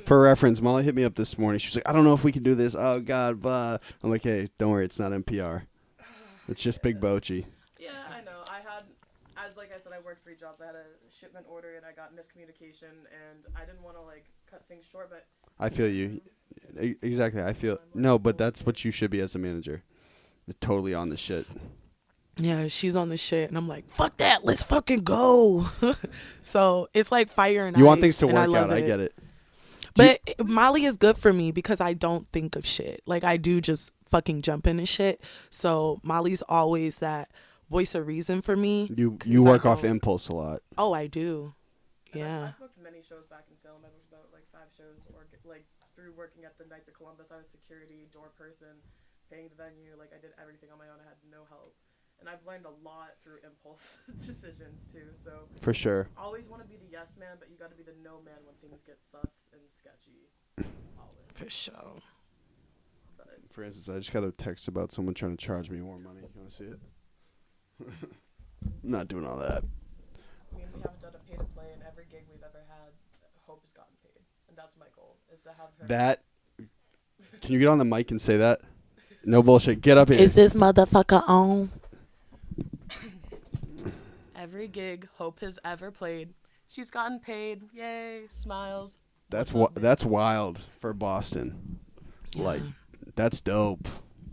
For reference, Molly hit me up this morning. She was like, "I don't know if we can do this. Oh God, blah." I'm like, "Hey, don't worry, it's not NPR. It's just Big Bochi." Yeah, I know. Like I said, I worked 3 jobs. I had a shipment order and I got miscommunication, and I didn't want to like cut things short, but I feel you. Exactly. I feel no, but that's what you should be as a manager. It's totally on the shit. Yeah, she's on the shit, and I'm like, "Fuck that, let's fucking go." So it's like fire and ice. You want things to work out. I get it. But Molly is good for me because I don't think of shit. Like, I do just fucking jump into shit. So Molly's always that voice of reason for me. You work off impulse a lot. Oh, I do. Yeah. I booked many shows back in Salem. I booked about like 5 shows, or like through working at the Knights of Columbus. I was security, door person, paying the venue. Like, I did everything on my own. I had no help. And I've learned a lot through impulse decisions too. So for sure. Always want to be the yes man, but you got to be the no man when things get sus and sketchy. Always. For sure. For instance, I just got a text about someone trying to charge me more money. You want to see it? I'm not doing all that. I mean, we haven't done a pay to play, and every gig we've ever had, Hope has gotten paid, and that's my goal, is to have her. That. Can you get on the mic and say that? No bullshit. Get up here. Is this motherfucker on? Every gig Hope has ever played, she's gotten paid. Yay, smiles. That's that's wild for Boston. Yeah. Like, that's dope.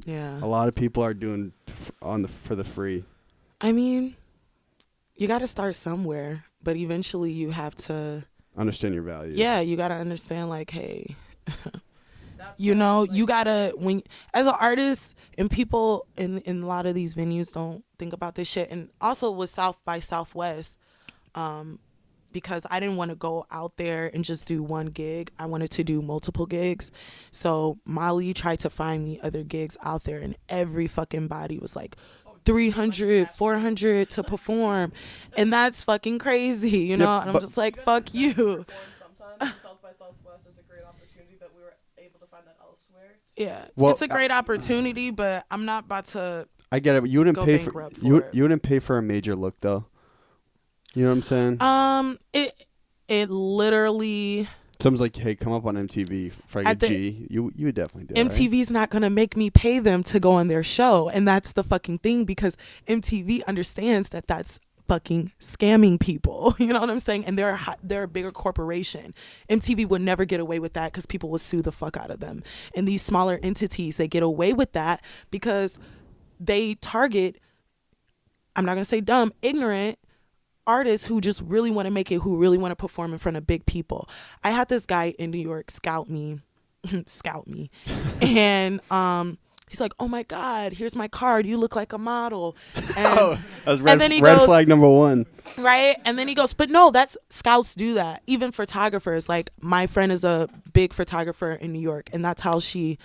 Yeah. A lot of people are doing for the free. I mean, you got to start somewhere, but eventually you have to understand your value. Yeah, you got to understand, like, hey, you know, you got to, when as an artist, and people in a lot of these venues don't think about this shit. And also with South by Southwest, because I didn't want to go out there and just do one gig. I wanted to do multiple gigs. So Molly tried to find me other gigs out there, and every fucking body was like, 300, 400 to perform. And that's fucking crazy, you know? And I'm just like, fuck you. Sometimes South by Southwest is a great opportunity, but we were able to find Yeah, Well, it's a great opportunity, but I'm not about to. I get it. But you wouldn't Go pay for bankrupt you. for it. You wouldn't pay for a major look though. You know what I'm saying? It literally. Someone's like, "Hey, come up on MTV for like a G." You would definitely do that, right? MTV's not gonna make me pay them to go on their show, and that's the fucking thing, because MTV understands that that's fucking scamming people. You know what I'm saying? And they're a bigger corporation. MTV would never get away with that because people would sue the fuck out of them. And these smaller entities, they get away with that because they target, I'm not gonna say dumb, ignorant artists who just really want to make it, who really want to perform in front of big people. I had this guy in New York scout me, and he's like, "Oh my God, here's my card. You look like a model." And, That was and then he red goes, flag number 1. right? And then he goes, "But no, that's scouts do that. Even photographers. Like my friend is a big photographer in New York, and that's how she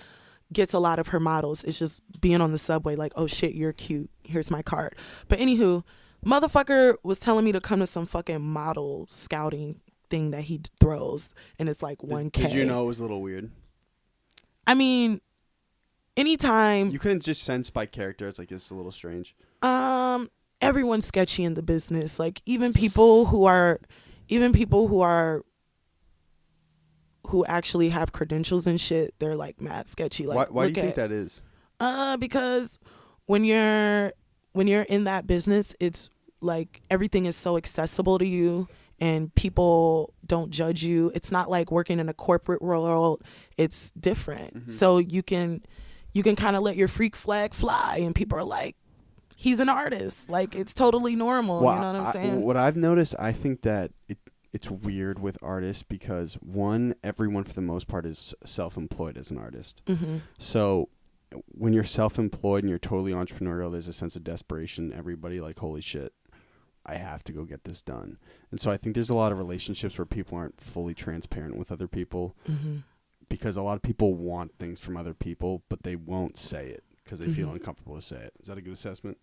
gets a lot of her models. It's just being on the subway, like, oh shit, you're cute. Here's my card." But anywho, motherfucker was telling me to come to some fucking model scouting thing that he throws, and it's like 1K. Did you know it was a little weird? I mean, anytime You couldn't just sense by character. It's like, it's a little strange. everyone's sketchy in the business. Like even people who actually have credentials and shit, they're like mad sketchy. Like Why do you think that is? Because when you're in that business, it's like everything is so accessible to you and people don't judge you. It's not like working in a corporate world. It's different. Mm-hmm. So you can kind of let your freak flag fly and people are like, he's an artist. Like it's totally normal. Well, you know what I'm saying? What I've noticed, I think that it's weird with artists because one, everyone for the most part is self-employed as an artist. Mm-hmm. So when you're self-employed and you're totally entrepreneurial, there's a sense of desperation. Everybody like, holy shit, I have to go get this done. And so I think there's a lot of relationships where people aren't fully transparent with other people Mm-hmm. because a lot of people want things from other people, but they won't say it because they feel Mm-hmm. uncomfortable to say it. Is that a good assessment?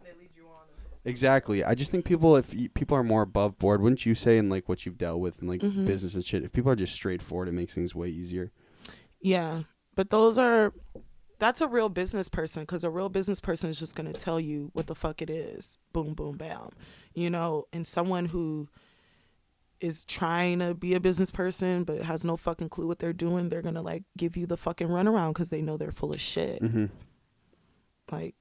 They lead you on until the Exactly. I just think people, people are more above board, wouldn't you say, in like what you've dealt with in like Mm-hmm. business and shit? If people are just straightforward, it makes things way easier. Yeah, but that's a real business person, because a real business person is just going to tell you what the fuck it is. Boom, boom, bam. You know, and someone who is trying to be a business person but has no fucking clue what they're doing, they're going to like give you the fucking runaround because they know they're full of shit. Mm-hmm. Like,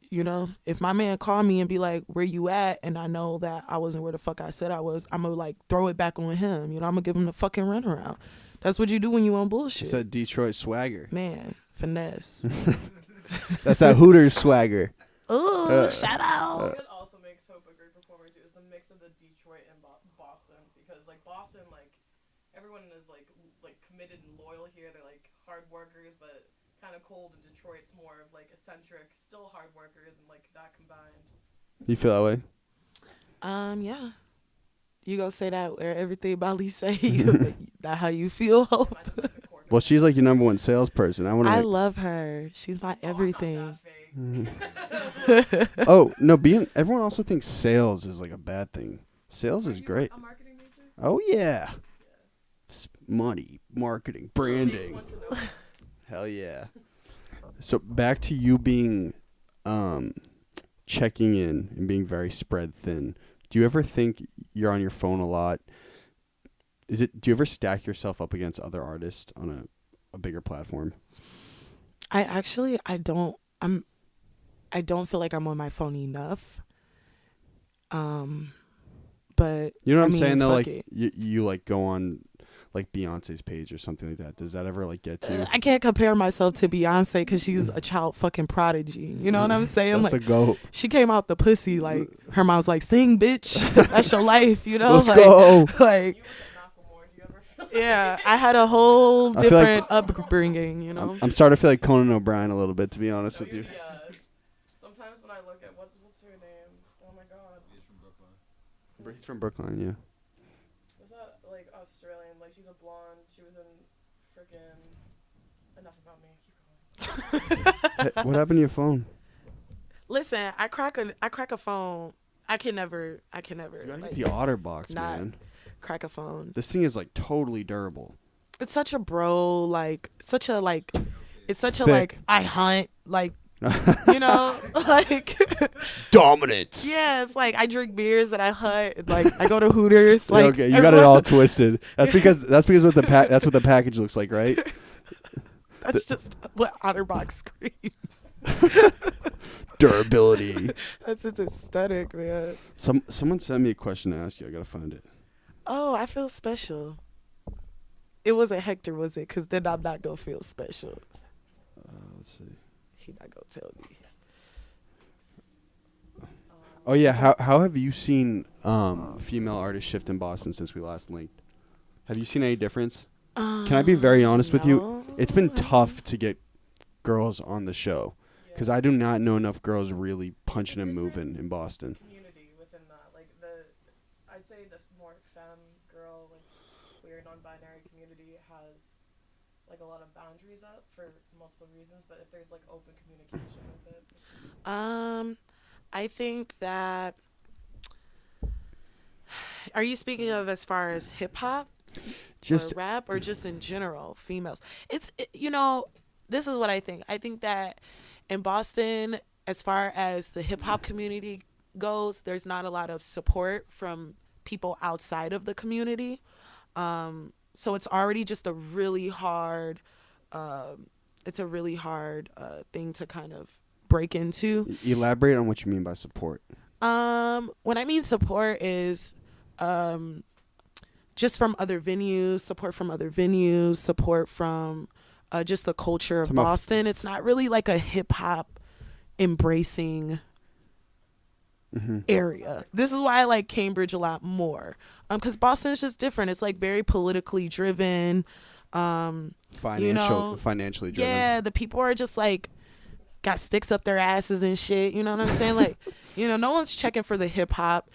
you know, if my man called me and be like, "Where you at?" and I know that I wasn't where the fuck I said I was, I'm going to like throw it back on him. You know, I'm going to give him the fucking runaround. That's what you do when you on bullshit. It's that Detroit swagger. Man, finesse. That's that Hooters swagger. Ooh, shout out. What also makes Hope a great performer too is the mix of the Detroit and Boston, because like Boston, like everyone is like committed and loyal here. They're like hard workers, but kind of cold. And Detroit's more of like eccentric, still hard workers, and like that combined. You feel that way? Yeah. You gonna say that where everything Bali say? That how you feel, Hope? Mine's like the corporate. Well, she's like your number one salesperson. I want I to. love her. She's my everything. Oh no, everyone also thinks sales is like a bad thing. Sales is great. A marketing major? Oh yeah. Money, marketing, branding. Hell yeah. So back to you being checking in and being very spread thin. Do you ever think you're on your phone a lot? Do you ever stack yourself up against other artists on a bigger platform? I don't feel like I'm on my phone enough. But You know what I I'm mean, saying though, fuck like it. you like go on like Beyonce's page or something like that. Does that ever like get to you? I can't compare myself to Beyonce because she's a child fucking prodigy. You know what I'm saying? That's Like, the GOAT. she came out the pussy like her mom's like, "Sing, bitch, that's your life," you know. Let's like, go. Like, You and Macklemore, do you ever feel yeah, I had a whole I feel like- different upbringing, you know. I'm starting to feel like Conan O'Brien a little bit, to be honest with you. sometimes when I look at what's her name? Oh my god. He's from Brooklyn. He's from Brookline, yeah. Was that like Australian? Like she's a blonde. She was in freaking. Enough about me. Keep going. Hey, what happened to your phone? Listen, I crack a phone. I can never You gotta like, get the OtterBox, not- man. crack a phone. This thing is like totally durable. it's such a bro, like such a like it's such a Thick. like I hunt, like you know, like Dominant. yeah, it's like I drink beers and I hunt, like I go to Hooters, Yeah, like okay, you got it all twisted. That's because what that's what the package looks like, right? That's just what OtterBox screams. Durability. That's its aesthetic, man. Someone sent me a question to ask you. I gotta find it. Oh, I feel special. It wasn't Hector, was it? Because then I'm not gonna feel special. Let's see. He not gonna tell me. Oh yeah, how have you seen female artists shift in Boston since we last linked? Have you seen any difference? Can I be very honest with you? It's been tough to get girls on the show because I do not know enough girls really punching and moving in Boston. Community within that, like I'd say the more femme girl, like queer non-binary community has like a lot of boundaries up for multiple reasons, but if there's like open communication with it. I think that. Are you speaking of as far as hip hop? Just or rap, or just in general, females? This is what I think. I think that in Boston, as far as the hip hop community goes, there's not a lot of support from people outside of the community. So it's already just a really hard, thing to kind of break into. elaborate on what you mean by support. When I mean support is, just from other venues, support from just the culture of Boston. It's not really like a hip hop embracing area. This is why I like Cambridge a lot more. Because Boston is just different. It's like very politically driven. Financially driven. Yeah, the people are just like got sticks up their asses and shit. You know what I'm saying? Like, no one's checking for the hip hop.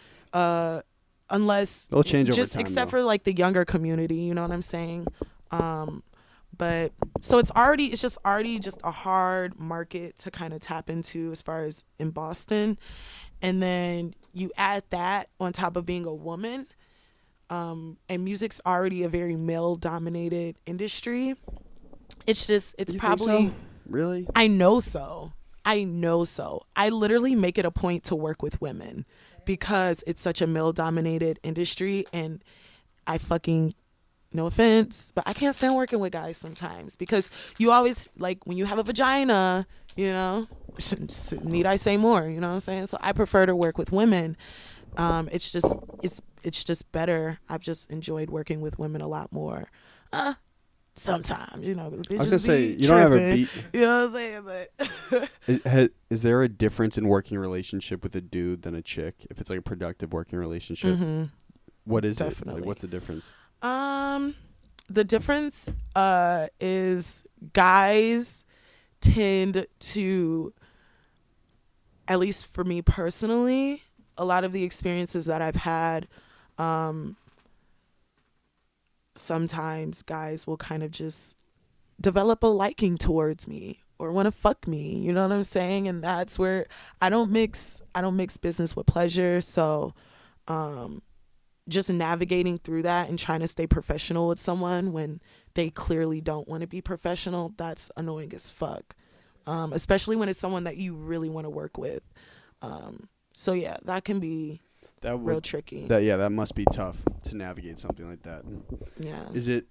Unless they'll change over just time, except though. for like the younger community, you know what I'm saying? But so it's just a hard market to kind of tap into as far as in Boston. And then you add that on top of being a woman, and music's already a very male dominated industry. It's You probably think so? Really? I know so. I literally make it a point to work with women because it's such a male-dominated industry, and I fucking, no offense, but I can't stand working with guys sometimes because you always, like, when you have a vagina, need I say more, you know what I'm saying? So I prefer to work with women. It's just better. I've just enjoyed working with women a lot more. Sometimes, I was gonna say, you don't have a beat. You know what I'm saying? But Is there a difference in working relationship with a dude than a chick? If it's like a productive working relationship, what is Definitely. it? Like, what's the difference? The difference is guys tend to, at least for me personally, a lot of the experiences that I've had, sometimes guys will kind of just develop a liking towards me or want to fuck me, you know what I'm saying? And that's where I don't mix business with pleasure. So just navigating through that and trying to stay professional with someone when they clearly don't want to be professional, that's annoying as fuck. Especially when it's someone that you really want to work with. So yeah, that can be real tricky. That must be tough to navigate something like that. Yeah. Is it?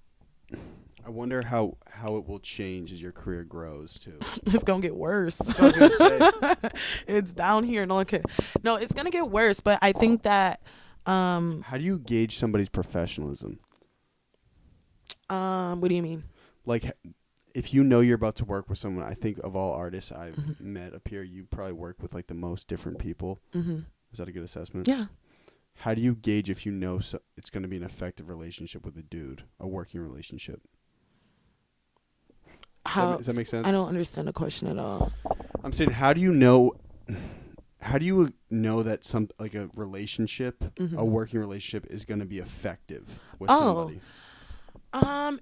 I wonder how it will change as your career grows too. It's gonna get worse. I was gonna say. It's down here. No, it's gonna get worse. But I think that. How do you gauge somebody's professionalism? What do you mean? Like, if you know you're about to work with someone, I think of all artists I've met up here, you probably work with like the most different people. Is that a good assessment? Yeah. How do you gauge if you know it's going to be an effective relationship with a dude, a working relationship? Does that make sense? I don't understand the question at all. I'm saying, how do you know that some, like, a relationship, a working relationship, is going to be effective with somebody? I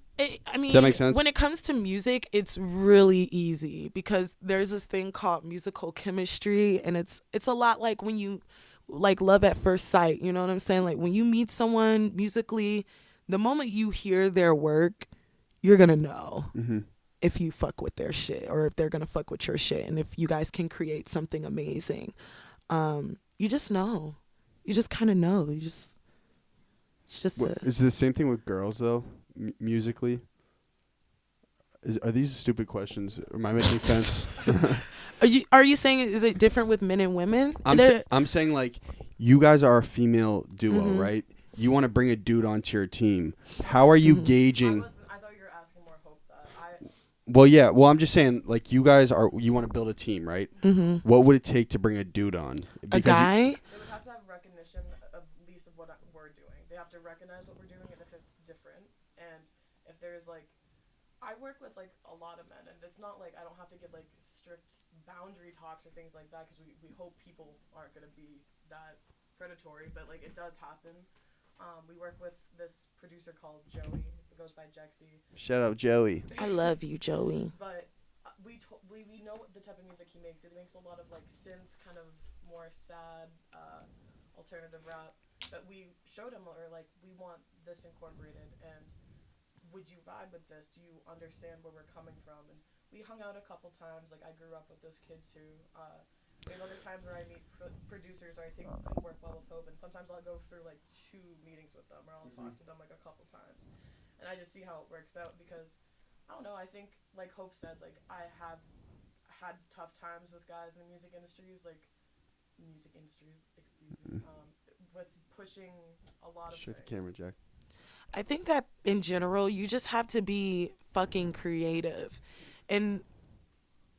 mean, does that make sense? When it comes to music, it's really easy because there's this thing called musical chemistry, and it's a lot like when you like love at first sight. You know what I'm saying? Like when you meet someone musically, the moment you hear their work, you're gonna know Mm-hmm. if you fuck with their shit or if they're gonna fuck with your shit, and if you guys can create something amazing. You just know. You just kind of know. It's just Is it the same thing with girls though, musically? Are these stupid questions? Am I making sense? Are you saying, is it different with men and women? I'm saying, like, you guys are a female duo, Mhm. right? You want to bring a dude onto your team. How are you Mhm. gauging? I thought you were asking more Hope that. Well, yeah. Well, I'm just saying, like, you guys you want to build a team, right? Mhm. What would it take to bring a dude on? A guy? They would have to have recognition of least of what we're doing. They have to recognize what we're doing and if it's different. And if there's like, I work with like a lot of men, and it's not like I don't have to give like strict boundary talks or things like that, because we hope people aren't going to be that predatory, but like it does happen. We work with this producer called Joey, who goes by Jexy. Shout out Joey. I love you, Joey. But we know what the type of music he makes. He makes a lot of like synth, kind of more sad, alternative rap. But we showed him, or like, we want this incorporated, and would you vibe with this? Do you understand where we're coming from? And we hung out a couple times. Like, I grew up with this kid too. There's other times where I meet producers or I think could work well with Hope, and sometimes I'll go through like 2 meetings with them, or I'll talk to them like a couple times, and I just see how it works out, because I don't know, I think like Hope said, like I have had tough times with guys in the music industries, with pushing a lot of Shut the things. camera, Jack. I think that in general, you just have to be fucking creative. And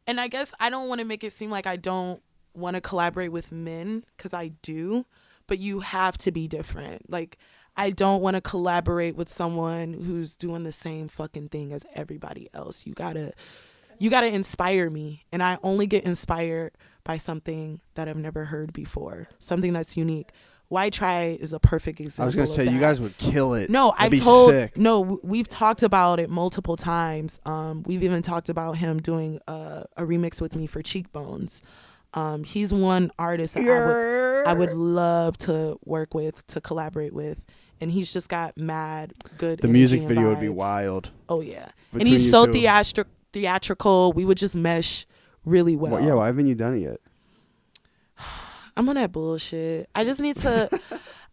I guess I don't want to make it seem like I don't want to collaborate with men, because I do, but you have to be different. Like, I don't want to collaborate with someone who's doing the same fucking thing as everybody else. You gotta inspire me, and I only get inspired by something that I've never heard before, something that's unique. Why Try is a perfect example. I was gonna say, of you that. guys would kill it. No, That'd be sick. we've talked about it multiple times. We've even talked about him doing a remix with me for Cheekbones. He's one artist that I would love to work with, to collaborate with, and he's just got mad good. The music energy and video would be vibes. wild. Oh yeah, and Between he's you so two. theatrical. We would just mesh really well. Well, yeah, why haven't you done it yet? I'm on that bullshit. I just need to.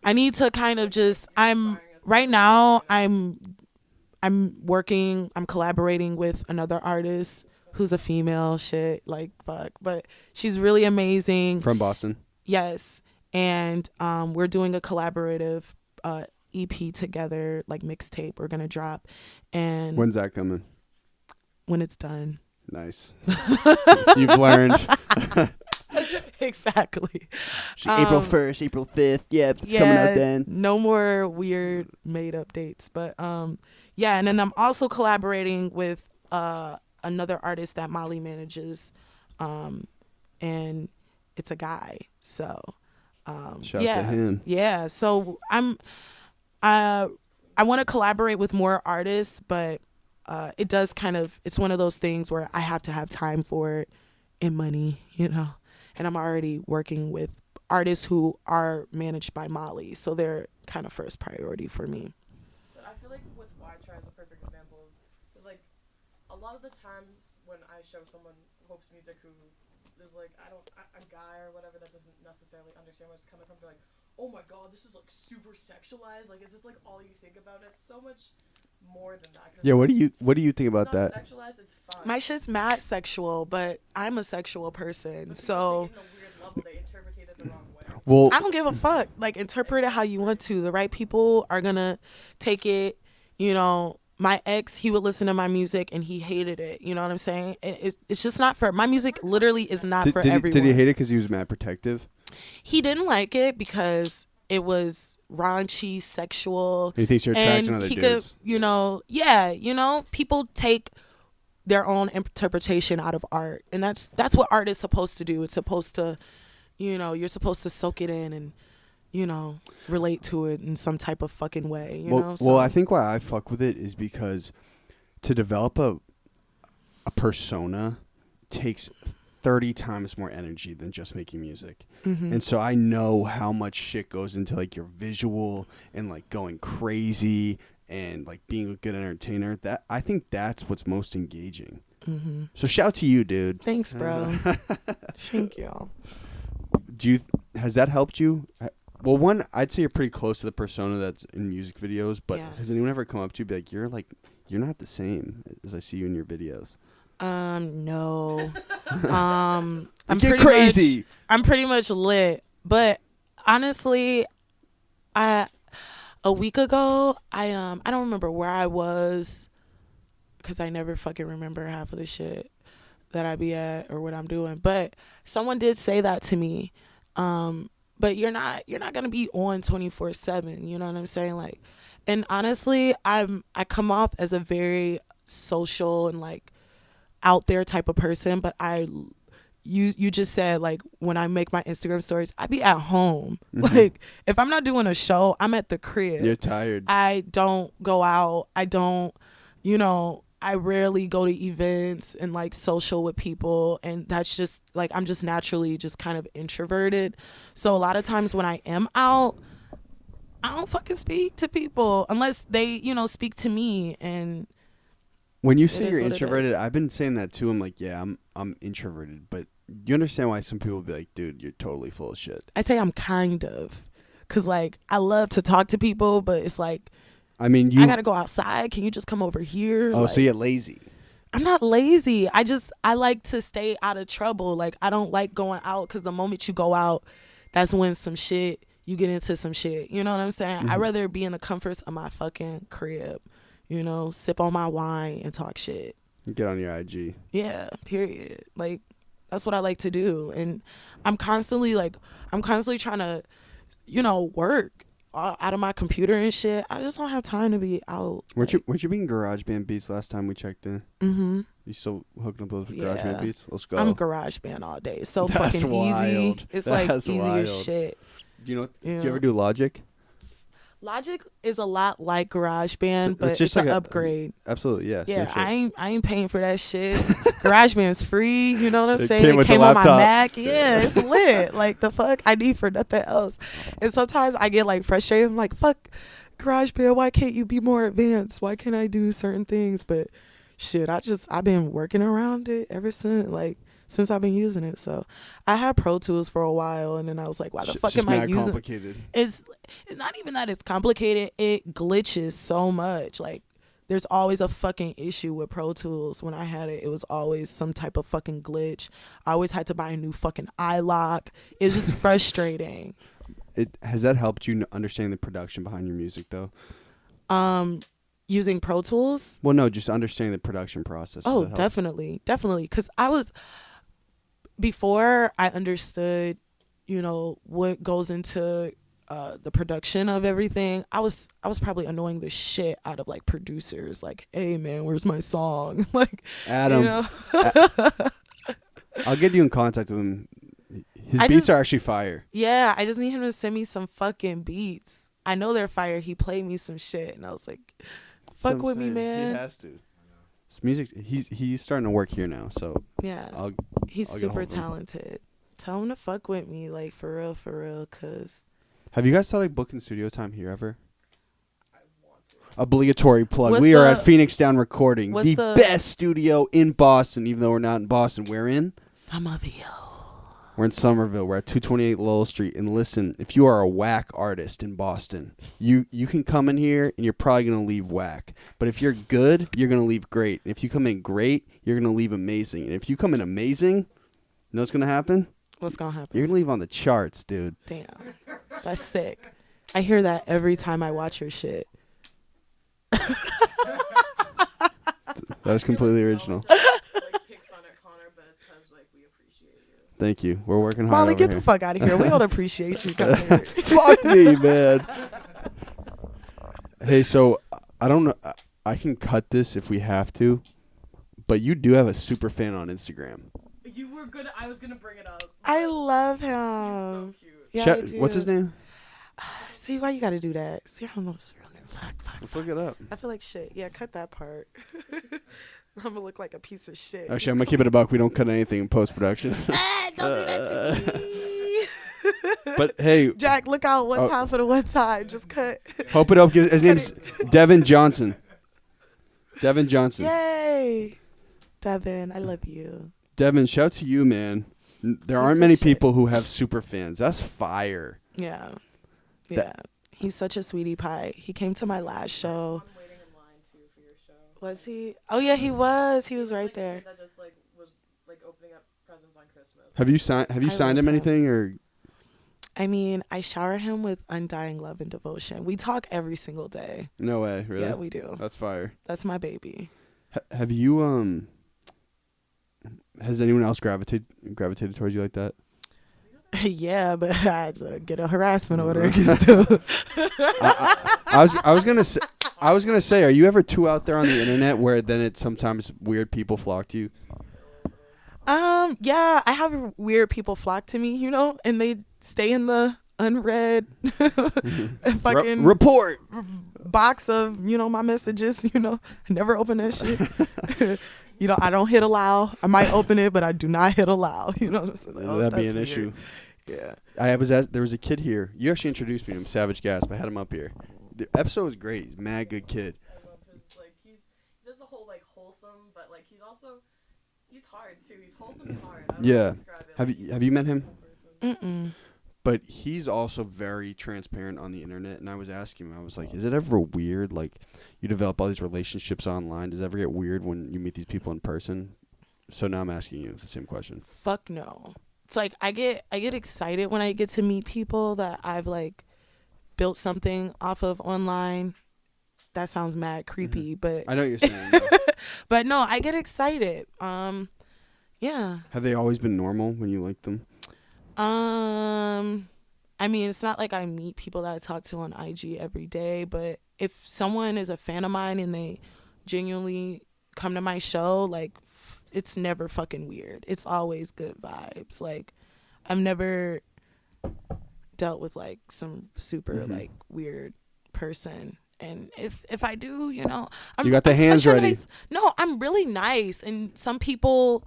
I need to kind of just. I'm working. I'm collaborating with another artist who's a female. Shit, like fuck, but she's really amazing. From Boston. Yes, and we're doing a collaborative EP together, like mixtape. We're gonna drop, and When's that coming? when it's done. Nice. You've learned. Exactly. April 1st, April 5th. Yeah, it's coming out then. No more weird made up dates. But yeah, and then I'm also collaborating with another artist that Molly manages. And it's a guy. So Shout yeah. out to him. Yeah. So I want to collaborate with more artists, but it does it's one of those things where I have to have time for it and money, and I'm already working with artists who are managed by Molly, so they're kind of first priority for me. But I feel like with Why Try is a perfect example, because like a lot of the times when I show someone Hope's music who is like a guy or whatever that doesn't necessarily understand where it's coming from, they're like, oh my god, this is like super sexualized, like is this like all you think about? It's so much more than that. Yeah, what do you think about it's not that? sexualized, it's fun. My shit's mad sexual, but I'm a sexual person, But so people take it in a weird level, they interpret it the wrong way. Well, I don't give a fuck. Like, interpret it how you want to. The right people are gonna take it. My ex, he would listen to my music and he hated it. You know what I'm saying? It's just not for my music. Literally, is not for everyone. Did he hate it because he was mad protective? He didn't like it because it was raunchy, sexual. He thinks you're attracting and other he dudes. could, people take their own interpretation out of art, and that's what art is supposed to do. It's supposed to, you're supposed to soak it in and, relate to it in some type of fucking way. Well, I think why I fuck with it is because to develop a persona takes 30 times more energy than just making music. Mm-hmm. And so I know how much shit goes into like your visual and like going crazy and like being a good entertainer, that I think that's what's most engaging. Mm-hmm. So shout to you, dude. Thanks, bro. Thank you. Has that helped you? Well, one, I'd say you're pretty close to the persona that's in music videos, but Yeah. has anyone ever come up to you and be like, you're not the same as I see you in your videos? No. I'm get crazy. I'm pretty much lit, but honestly, a week ago, I don't remember where I was, because I never fucking remember half of the shit that I be at or what I'm doing. But someone did say that to me. But you're not gonna be on 24/7. You know what I'm saying? Like, and honestly, I come off as a very social and like out there type of person. But you just said, like, when I make my Instagram stories, I be at home. Mm-hmm. Like, if I'm not doing a show, I'm at the crib. You're tired. I don't go out. I don't, I rarely go to events and like social with people. And that's just like, I'm just naturally just kind of introverted. So a lot of times when I am out, I don't fucking speak to people unless they, speak to me. And when you say is you're what it introverted, is. I've been saying that too. I'm like, yeah, I'm introverted, but you understand why some people be like, dude, you're totally full of shit. I say I'm kind of, because like I love to talk to people, but it's like, I mean, I gotta go outside. Can you just come over here? Oh, like, so you're lazy. I'm not lazy. I like to stay out of trouble. Like, I don't like going out, because the moment you go out, that's when you get into some shit. You know what I'm saying? Mm-hmm. I'd rather be in the comforts of my fucking crib, sip on my wine and talk shit. Get on your IG. Yeah, period. Like, that's what I like to do. And I'm constantly trying to, work out of my computer and shit. I just don't have time to be out. Weren't you being GarageBand beats last time we checked in? Mm-hmm. You still hooking up those Yeah. GarageBand beats? Let's go. I'm GarageBand all day. So That's fucking wild. easy. It's like That's easy wild. as shit. Do you Yeah. ever do Logic? Logic is a lot like GarageBand, So but it's it's just an like a- upgrade. Absolutely, yeah. Yeah, same shit. I ain't paying for that shit. GarageBand's free, you know what I'm It saying? came It with the came on my laptop. Mac. Yeah, it's lit. Like, the fuck I need for nothing else. And sometimes I get like frustrated. I'm like, fuck GarageBand, why can't you be more advanced? Why can't I do certain things? But shit, I've been working around it ever since I've been using it. So I had Pro Tools for a while, and then I was like, why the fuck Just am I mad using? complicated. It's not even that it's complicated. It glitches so much. Like, there's always a fucking issue with Pro Tools. When I had it, it was always some type of fucking glitch. I always had to buy a new fucking iLock. It was just frustrating. Has that helped you understand the production behind your music, though? Using Pro Tools? Well, no, just understanding the production process. Oh, Does that help? definitely. Because before I understood, what goes into the production of everything, I was probably annoying the shit out of like producers. Like, hey man, where's my song? Like, Adam, I'll get you in contact with him. His beats are actually fire. Yeah, I just need him to send me some fucking beats. I know they're fire. He played me some shit, and I was like, fuck with me, man. He has to. This music, he's starting to work here now, so Yeah, he's I'll get a super hold of him. talented. Tell him to fuck with me, like, for real, cause Have you guys started booking studio time here ever? Obligatory plug. What's We are the- at Phoenix Down Recording, what's the the- best studio in Boston. Even though we're not in Boston, we're in Somerville. We're at 228 Lowell Street. And listen, if you are a whack artist in Boston, you can come in here and you're probably gonna leave whack. But if you're good, you're gonna leave great. And if you come in great, you're gonna leave amazing. And if you come in amazing, you know what's gonna happen? what's gonna happen? You're gonna leave on the charts, dude. Damn, that's sick. I hear that every time I watch your shit. That was completely original. Like, pick fun at Connor, but it's because like we appreciate you. Thank you. We're working hard Molly, over get here. the fuck out of here. We don't appreciate you coming here. Fuck me, man. Hey, so I don't know. I can cut this if we have to, but you do have a super fan on Instagram. I was gonna bring it up. I love So him. cute. Yeah, I do. What's his name? See, why you gotta do that? See, I don't know his real name. Fuck. Let's look it up. I feel like shit. Yeah, cut that part. I'm gonna look like a piece of shit. Actually, I'm gonna keep it a buck. We don't cut anything in post production. Don't do that to me. But hey, Jack, look out one time for the one time. Just cut. Hope It Up. His name's Devin Johnson. Devin Johnson. Yay. Devin, I love you. Devin, shout to you, man. There aren't He's many the shit. people who have super fans. That's fire. Yeah. Yeah. He's such a sweetie pie. He came to my last show. I'm waiting in line too for your show. Was he? Oh, yeah, he was. He was right there. That just like was like opening up presents on Christmas. Have you signed I signed love him him. anything or? I mean, I shower him with undying love and devotion. We talk every single day. No way, really? Yeah, we do. That's fire. That's my baby. Have you has anyone else gravitated towards you like that? Yeah, but I had to get a harassment order against him. I was gonna say, are you ever too out there on the internet where then it's sometimes weird people flock to you? Yeah, I have weird people flock to me, you know, and they stay in the unread fucking Report. box of, you know, my messages, you know. I never open that shit. You know, I don't hit allow. I might open it, but I do not hit allow. You know what I'm saying? Like, That'd be that's an weird. issue. Yeah. There was a kid here. You actually introduced me to him, Savage Gasp. I had him up here. The episode was great. He's a mad good kid. I love his like he does the whole like wholesome, but like he's hard too. He's wholesome and hard. I don't know how Yeah. to describe it. Have Like, you have you met him? Mm-mm. But he's also very transparent on the internet. And I was asking him, I was like, is it ever weird? Like, you develop all these relationships online. Does it ever get weird when you meet these people in person? So now I'm asking you the same question. Fuck no. It's like I get excited when I get to meet people that I've like built something off of online. That sounds mad creepy, but I know what you're saying. though. but no, I get excited. Yeah. Have they always been normal when you like them? I mean, it's not like I meet people that I talk to on IG every day, but if someone is a fan of mine and they genuinely come to my show, like, it's never fucking weird. It's always good vibes. Like, I've never dealt with like some super like weird person. And if I do, you know, You got the hands such a ready. nice, no, I'm really nice. And some people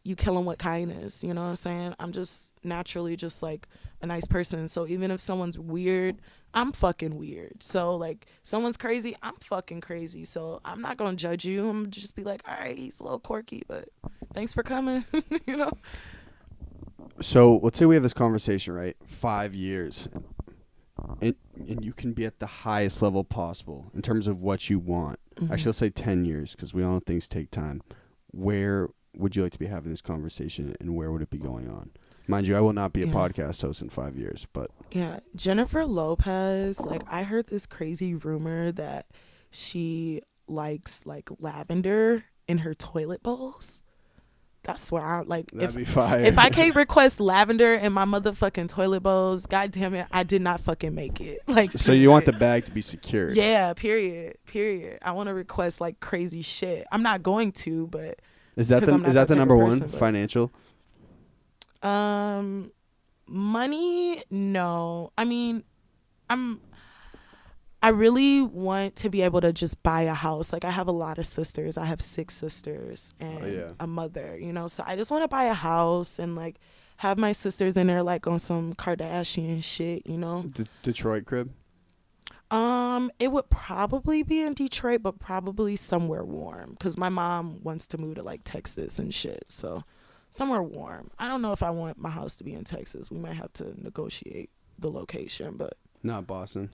you kill them with kindness. You know what I'm saying? I'm just naturally just like a nice person. So even if someone's weird, I'm fucking weird. So like someone's crazy, I'm fucking crazy. So I'm not gonna judge you. I'm just be like, all right, he's a little quirky, but thanks for coming. You know? So let's say we have this conversation, right? 5 years. And you can be at the highest level possible in terms of what you want. Actually, let's say 10 years because we all know things take time. Where would you like to be having this conversation and where would it be going on? Mind you, I will not be a podcast host in 5 years, but Yeah, Jennifer Lopez, like I heard this crazy rumor that she likes like lavender in her toilet bowls. That's where I like that'd be fire. if I can't request lavender in my motherfucking toilet bowls, god damn it, I did not fucking make it. Like So you want the bag to be secure? Yeah, period. I want to request like crazy shit. I'm not going to, but Is that 'cause I'm not is that the type of number one person, but- financial? money, no. I mean, I really want to be able to just buy a house. Like I have a lot of sisters. I have 6 sisters and a mother, you know. So I just want to buy a house and like have my sisters in there like on some Kardashian shit, you know. Detroit crib. It would probably be in Detroit, but probably somewhere warm because my mom wants to move to like Texas and shit. So somewhere warm. I don't know if I want my house to be in Texas. We might have to negotiate the location, but Not Boston.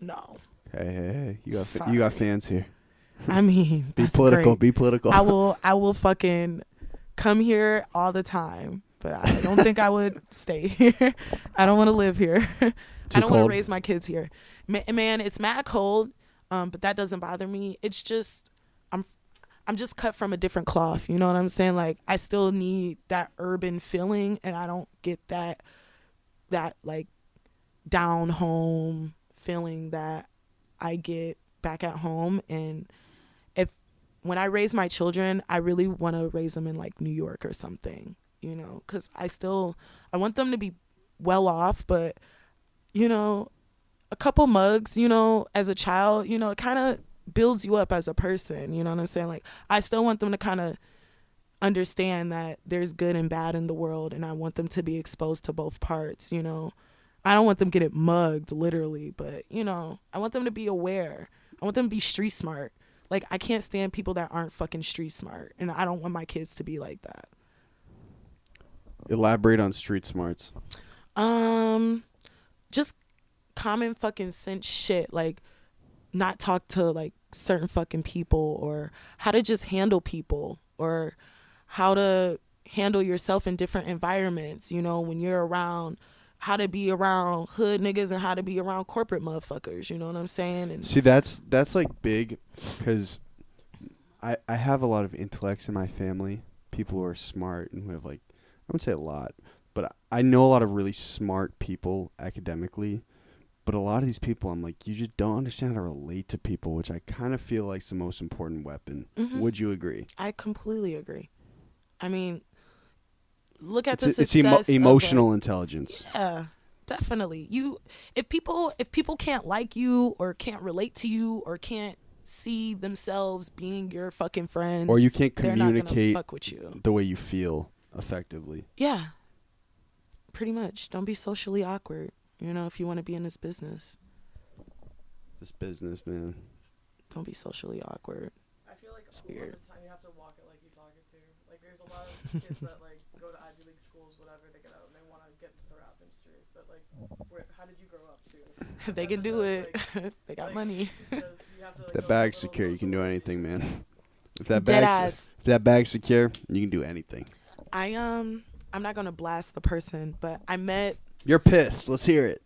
no. Hey. You got Sorry. fans here. I mean, Be that's political. great. Be political. I will fucking come here all the time, but I don't think I would stay here. I don't want to live here. I don't want cold? to raise my kids here. Man, it's mad cold, but that doesn't bother me. It's just I'm just cut from a different cloth. You know what I'm saying? Like I still need that urban feeling, and I don't get that like down home feeling that I get back at home. And when I raise my children, I really want to raise them in like New York or something, you know, because I want them to be well off, but you know, a couple mugs, you know, as a child, you know, it kind of builds you up as a person, you know what I'm saying? Like I still want them to kind of understand that there's good and bad in the world, and I want them to be exposed to both parts, you know. I don't want them getting mugged literally, but you know, I want them to be aware. I want them to be street smart. Like, I can't stand people that aren't fucking street smart, and I don't want my kids to be like that. Elaborate on street smarts. Just common fucking sense shit, like not talk to like certain fucking people, or how to just handle people, or how to handle yourself in different environments, you know, when you're around, how to be around hood niggas and how to be around corporate motherfuckers, you know what I'm saying? And see, that's like big, because I have a lot of intellects in my family, people who are smart and who have like, I wouldn't say a lot, but I know a lot of really smart people academically, but a lot of these people, I'm like, you just don't understand how to relate to people, which I kind of feel like is the most important weapon. Mhm. Would you agree? I completely agree. I mean, look at It's the success emotional of, intelligence. yeah, definitely. If people can't like you, or can't relate to you, or can't see themselves being your fucking friend, Or you can't they're not communicate gonna fuck with you. the way you feel effectively. Yeah, pretty much. Don't be socially awkward, you know, if you want to be in this business. This business, man. Don't be socially awkward. I feel like It's a lot weird. of the time you have to walk it like you talk it too. Like, there's a lot of kids that like go to Ivy League schools, whatever, they get out and they want to get into the rap industry. But like, how did you grow up too? If they can do it, they got money. Because you have to, like, If that go bag's through a secure, little you can do social anything, media. man. If that Dead bag's ass. if that bag's secure, you can do anything. I'm not gonna blast the person, but I met You're pissed. Let's hear it.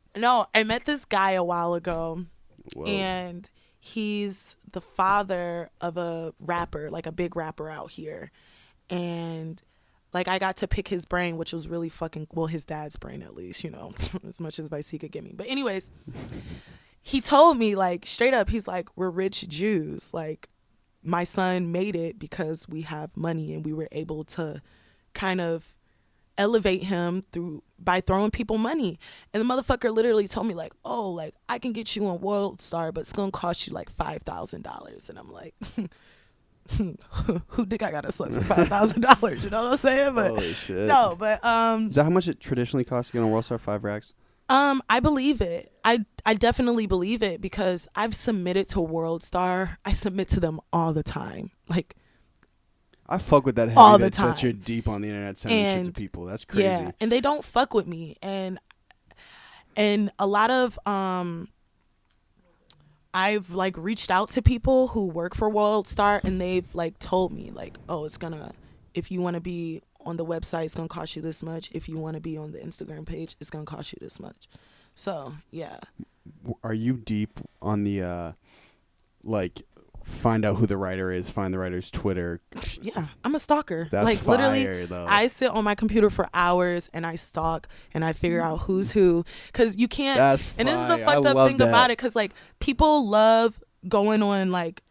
this guy a while ago. Whoa. And he's the father of a rapper, like a big rapper out here. And like, I got to pick his brain, which was really fucking, well, his dad's brain at least, you know, as much advice he could give me. But anyways, he told me, like, straight up, he's like, we're rich Jews. Like, my son made it because we have money, and we were able to kind of elevate him by throwing people money. And the motherfucker literally told me, like, oh, like, I can get you on World Star, but it's gonna cost you like $5,000. And I'm like, who think I got a son for $5,000? You know what I'm saying? But Holy shit. no, but Is that how much it traditionally costs to get on World Star? 5 racks? I believe it. I definitely believe it, because I've submitted to World Star. I submit to them all the time. Like, I fuck with that heavy all the that you're time. deep on the internet sending shit And to people. That's crazy. yeah, and they don't fuck with me. And a lot of I've like reached out to people who work for World Star, and they've like told me, like, oh, if you want to be on the website, it's gonna cost you this much. If you want to be on the Instagram page, it's gonna cost you this much. So yeah. Are you deep on the like find out who the writer is, find the writer's Twitter? Yeah, I'm a stalker. That's like, literally, fire, though. I sit on my computer for hours and I stalk and I figure out who's who, because you can't. That's and this is the fire. fucked I up love thing that. about it, because like, people love going on like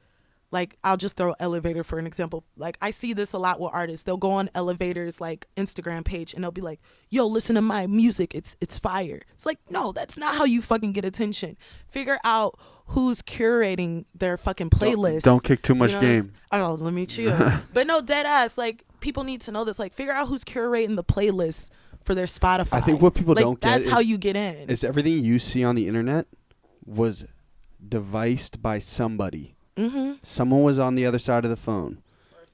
I'll just throw elevator for an example. Like, I see this a lot with artists. They'll go on elevators like Instagram page and they'll be like, yo, listen to my music, it's fire. It's like, no, that's not how you fucking get attention. Figure out who's curating their fucking playlist. Don't kick too much You know what I'm game. Oh, let me chill. But no, dead ass, like, people need to know this. Like, figure out who's curating the playlist for their Spotify. I think what people like, don't get that's is, how you get in. is everything you see on the internet was devised by somebody. Mm-hmm. Someone was on the other side of the phone.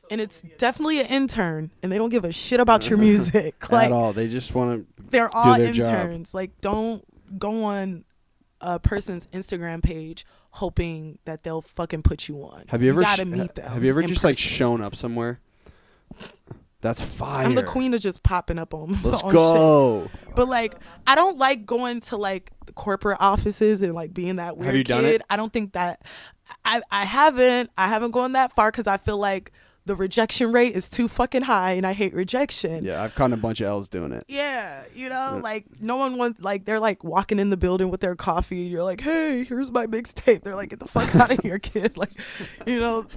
And it's definitely an intern, and they don't give a shit about your music. Like, At all. They just want to they're all their job. interns. Like, don't go on a person's Instagram page hoping that they'll fucking put you on. Have you ever gotta meet them? Have you ever in just like person. shown up somewhere? That's fire. I'm the queen of just popping up on Let's on go. shit. But like, I don't like going to like the corporate offices and like being that weird Have you kid. done it? I don't think that I haven't gone that far, because I feel like the rejection rate is too fucking high, and I hate rejection. Yeah, I've caught a bunch of L's doing it. Yeah, you know, like, no one wants, like, they're like walking in the building with their coffee, and you're like, hey, here's my mixtape. They're like, get the fuck out of here, kid. Like, you know,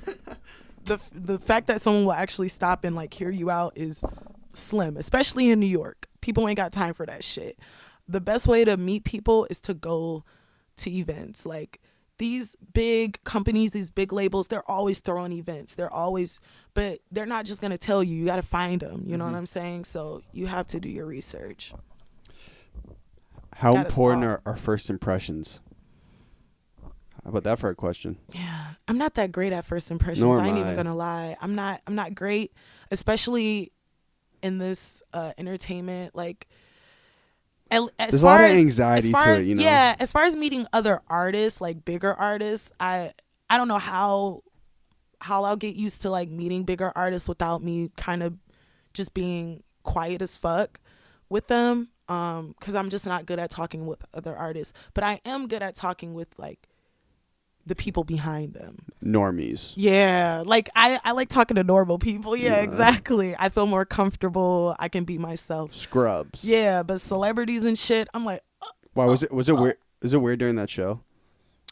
the fact that someone will actually stop and like hear you out is slim, especially in New York. People ain't got time for that shit. The best way to meet people is to go to events. Like, these big companies, these big labels, they're always throwing events. But they're not just going to tell you. You got to find them. You know what I'm saying? So you have to do your research. How important are first impressions? How about that for a question? Yeah, I'm not that great at first impressions. Nor I ain't am even I. gonna lie. I'm not great, especially in this entertainment. Like, as There's far a lot of as, anxiety as far to as, it, you know? Yeah, as far as meeting other artists, like bigger artists, I don't know how I'll get used to like meeting bigger artists without me kind of just being quiet as fuck with them. Because I'm just not good at talking with other artists, but I am good at talking with like the people behind them. Normies. Yeah, like I like talking to normal people. Yeah, exactly. I feel more comfortable. I can be myself. Scrubs. Yeah, but celebrities and shit, I'm like, Why was it weird? Is it weird during that show?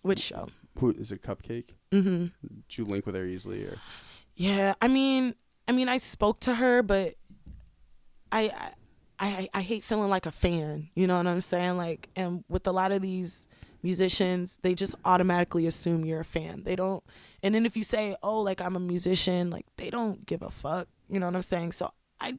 which show? Who is it? Cupcake? Mm-hmm. Did you link with her easily, or? Yeah, I mean, I spoke to her, but I hate feeling like a fan. You know what I'm saying? Like, and with a lot of these musicians, they just automatically assume you're a fan. They don't. And then if you say, "Oh, like I'm a musician," like they don't give a fuck. You know what I'm saying? So I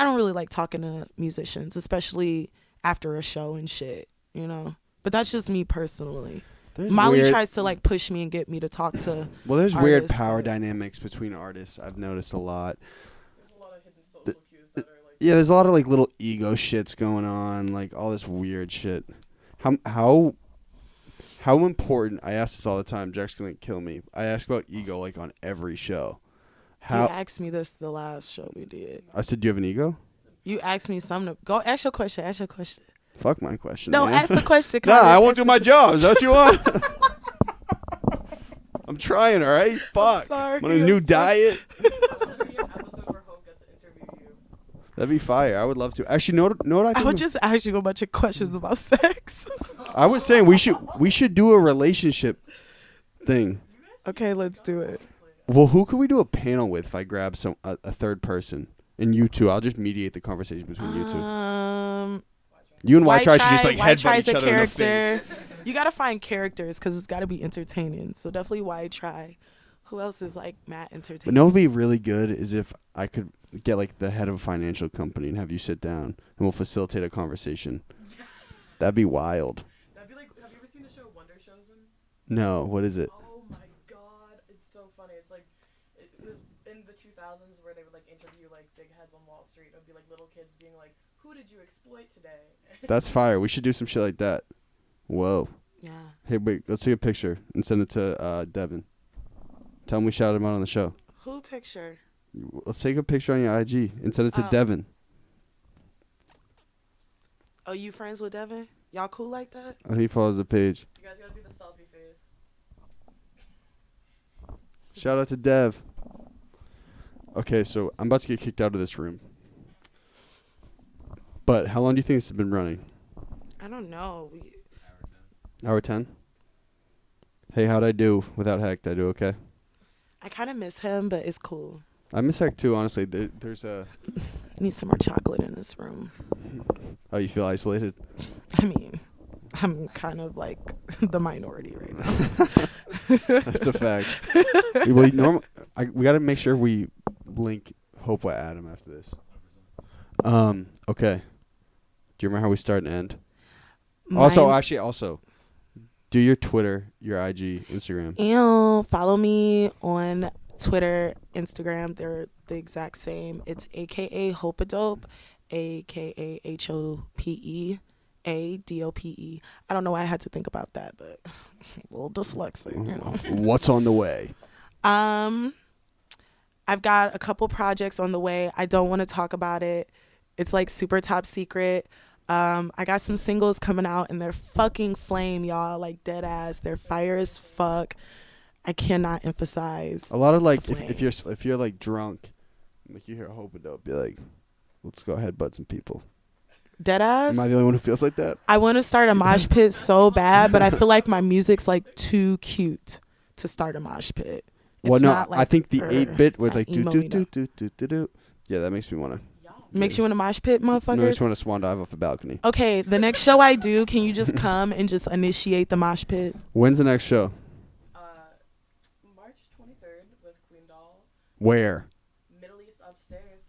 don't really like talking to musicians, especially after a show and shit. You know. But that's just me personally. Molly tries to like push me and get me to talk to. Well, there's weird artists, power but- dynamics between artists. I've noticed a lot. There's a lot of hidden social cues that are like. Yeah, there's a lot of like little ego shits going on, like all this weird shit. How important? I ask this all the time. Jack's gonna kill me. I ask about ego like on every show. You asked me this the last show we did. I said, do you have an ego? You asked me something. Go ask your question. Ask your question. Fuck my question. No, man. ask the question. No, Conor. I won't Ask do the my job. Is that what you want? I'm trying, all right? Fuck. sorry, Want a new I'm sorry. diet? I want to see an episode where Hope gets to interview you. That'd be fire. I would love to. Actually, know what I I think? would just ask you a bunch of questions about sex. I was saying we should do a relationship thing. Okay, let's do it. Well, who could we do a panel with if I grab a third person? And you two. I'll just mediate the conversation between you two. You and White Try should just like White headbutt Try's each a other in the face. character. You gotta find characters because it's gotta be entertaining. So definitely White Try. Who else is like Matt But entertaining? no, what would be really good is if I could get like the head of a financial company and have you sit down and we'll facilitate a conversation. That'd be wild. That'd be like. Have you ever seen the show Wonder Chosen? No, what is it? Oh my god, it's so funny. It's like it was in the 2000s where they would like interview like big heads on Wall Street. It would be like little kids being like, "Who did you exploit today?" That's fire. We should do some shit like that. Whoa. Yeah. Hey, wait. Let's take a picture and send it to Devin. Tell him we shouted him out on the show. Who picture? Let's take a picture on your IG and send it to Oh. Devin. Oh, you friends with Devin? Y'all cool like that? I think he follows the page. You guys gotta do the selfie face. Shout out to Dev. Okay, so I'm about to get kicked out of this room. But how long do you think this has been running? I don't know. Hour 10? Hey, how'd I do without Heck? Did I do okay? I kind of miss him, but it's cool. I miss Heck too, honestly. There's a... Need some more chocolate in this room. Oh, you feel isolated? I mean, I'm kind of like the minority right now. That's a fact. We got to make sure we link HopeADope after this. Okay. Do you remember how we start and end? Also, do your Twitter, your IG, Instagram. And follow me on Twitter, Instagram. They're the exact same. It's AKA HopeADope, AKA HopeADope. I don't know why I had to think about that, but a little dyslexic, you know. What's on the way? I've got a couple projects on the way. I don't want to talk about it. It's like super top secret. I got some singles coming out and they're fucking flame, y'all. Like dead ass. They're fire as fuck. I cannot emphasize. A lot of like, the if you're like drunk, like you hear HopeADope, be like, let's go headbutt some people. Dead ass. Am I the only one who feels like that? I want to start a mosh pit so bad, but I feel like my music's like too cute to start a mosh pit. It's Well, no, not like I think the her 8-bit was like do emo do me do up. do do do do. Yeah, that makes me wanna. Makes you in a mosh pit, motherfuckers? No, I just want to swan dive off a balcony. Okay, the next show I do, can you just come and just initiate the mosh pit? When's the next show? March 23rd with Queen Doll. Where? Middle East upstairs.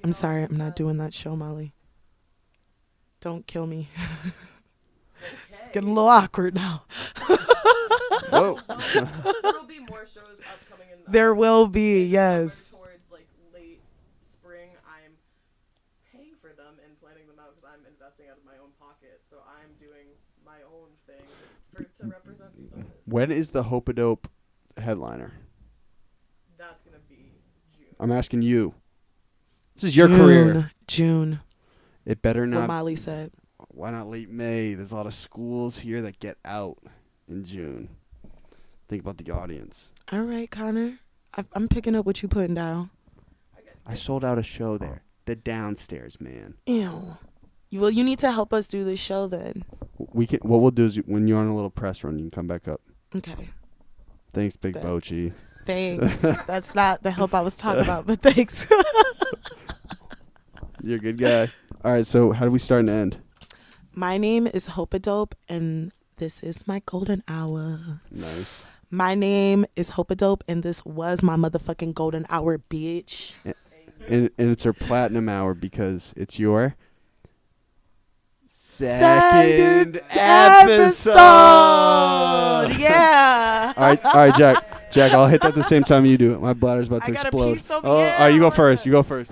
I'm sorry, I'm not doing that show, Molly. Don't kill me. It's getting a little awkward now. Whoa. There will be more shows upcoming. There will be, yes. Towards like late spring, I'm paying for them and planning them out because I'm investing out of my own pocket. So I'm doing my own thing to represent these artists. When is the HopeADope headliner? That's gonna be June. I'm asking you. This is your career. June. It better What not. Molly said. Why not late May? There's a lot of schools here that get out in June. Think about the audience. All right, Connor. I'm picking up what you putting down. I sold out a show there. The downstairs, man. Ew. Well, you need to help us do this show then. We can. What we'll do is when you're on a little press run, you can come back up. Okay. Thanks, Big Bet. Bochi. Thanks. That's not the help I was talking about, but thanks. You're a good guy. All right, so how do we start and end? My name is HopeADope, and this is my golden hour. Nice. My name is HopeADope, and this was my motherfucking golden hour, bitch. And it's our platinum hour because it's your second episode. Yeah. All right, Jack. Jack, I'll hit that the same time you do it. My bladder's about to I gotta explode. pee so Oh, bad. all right, you go first. You go first.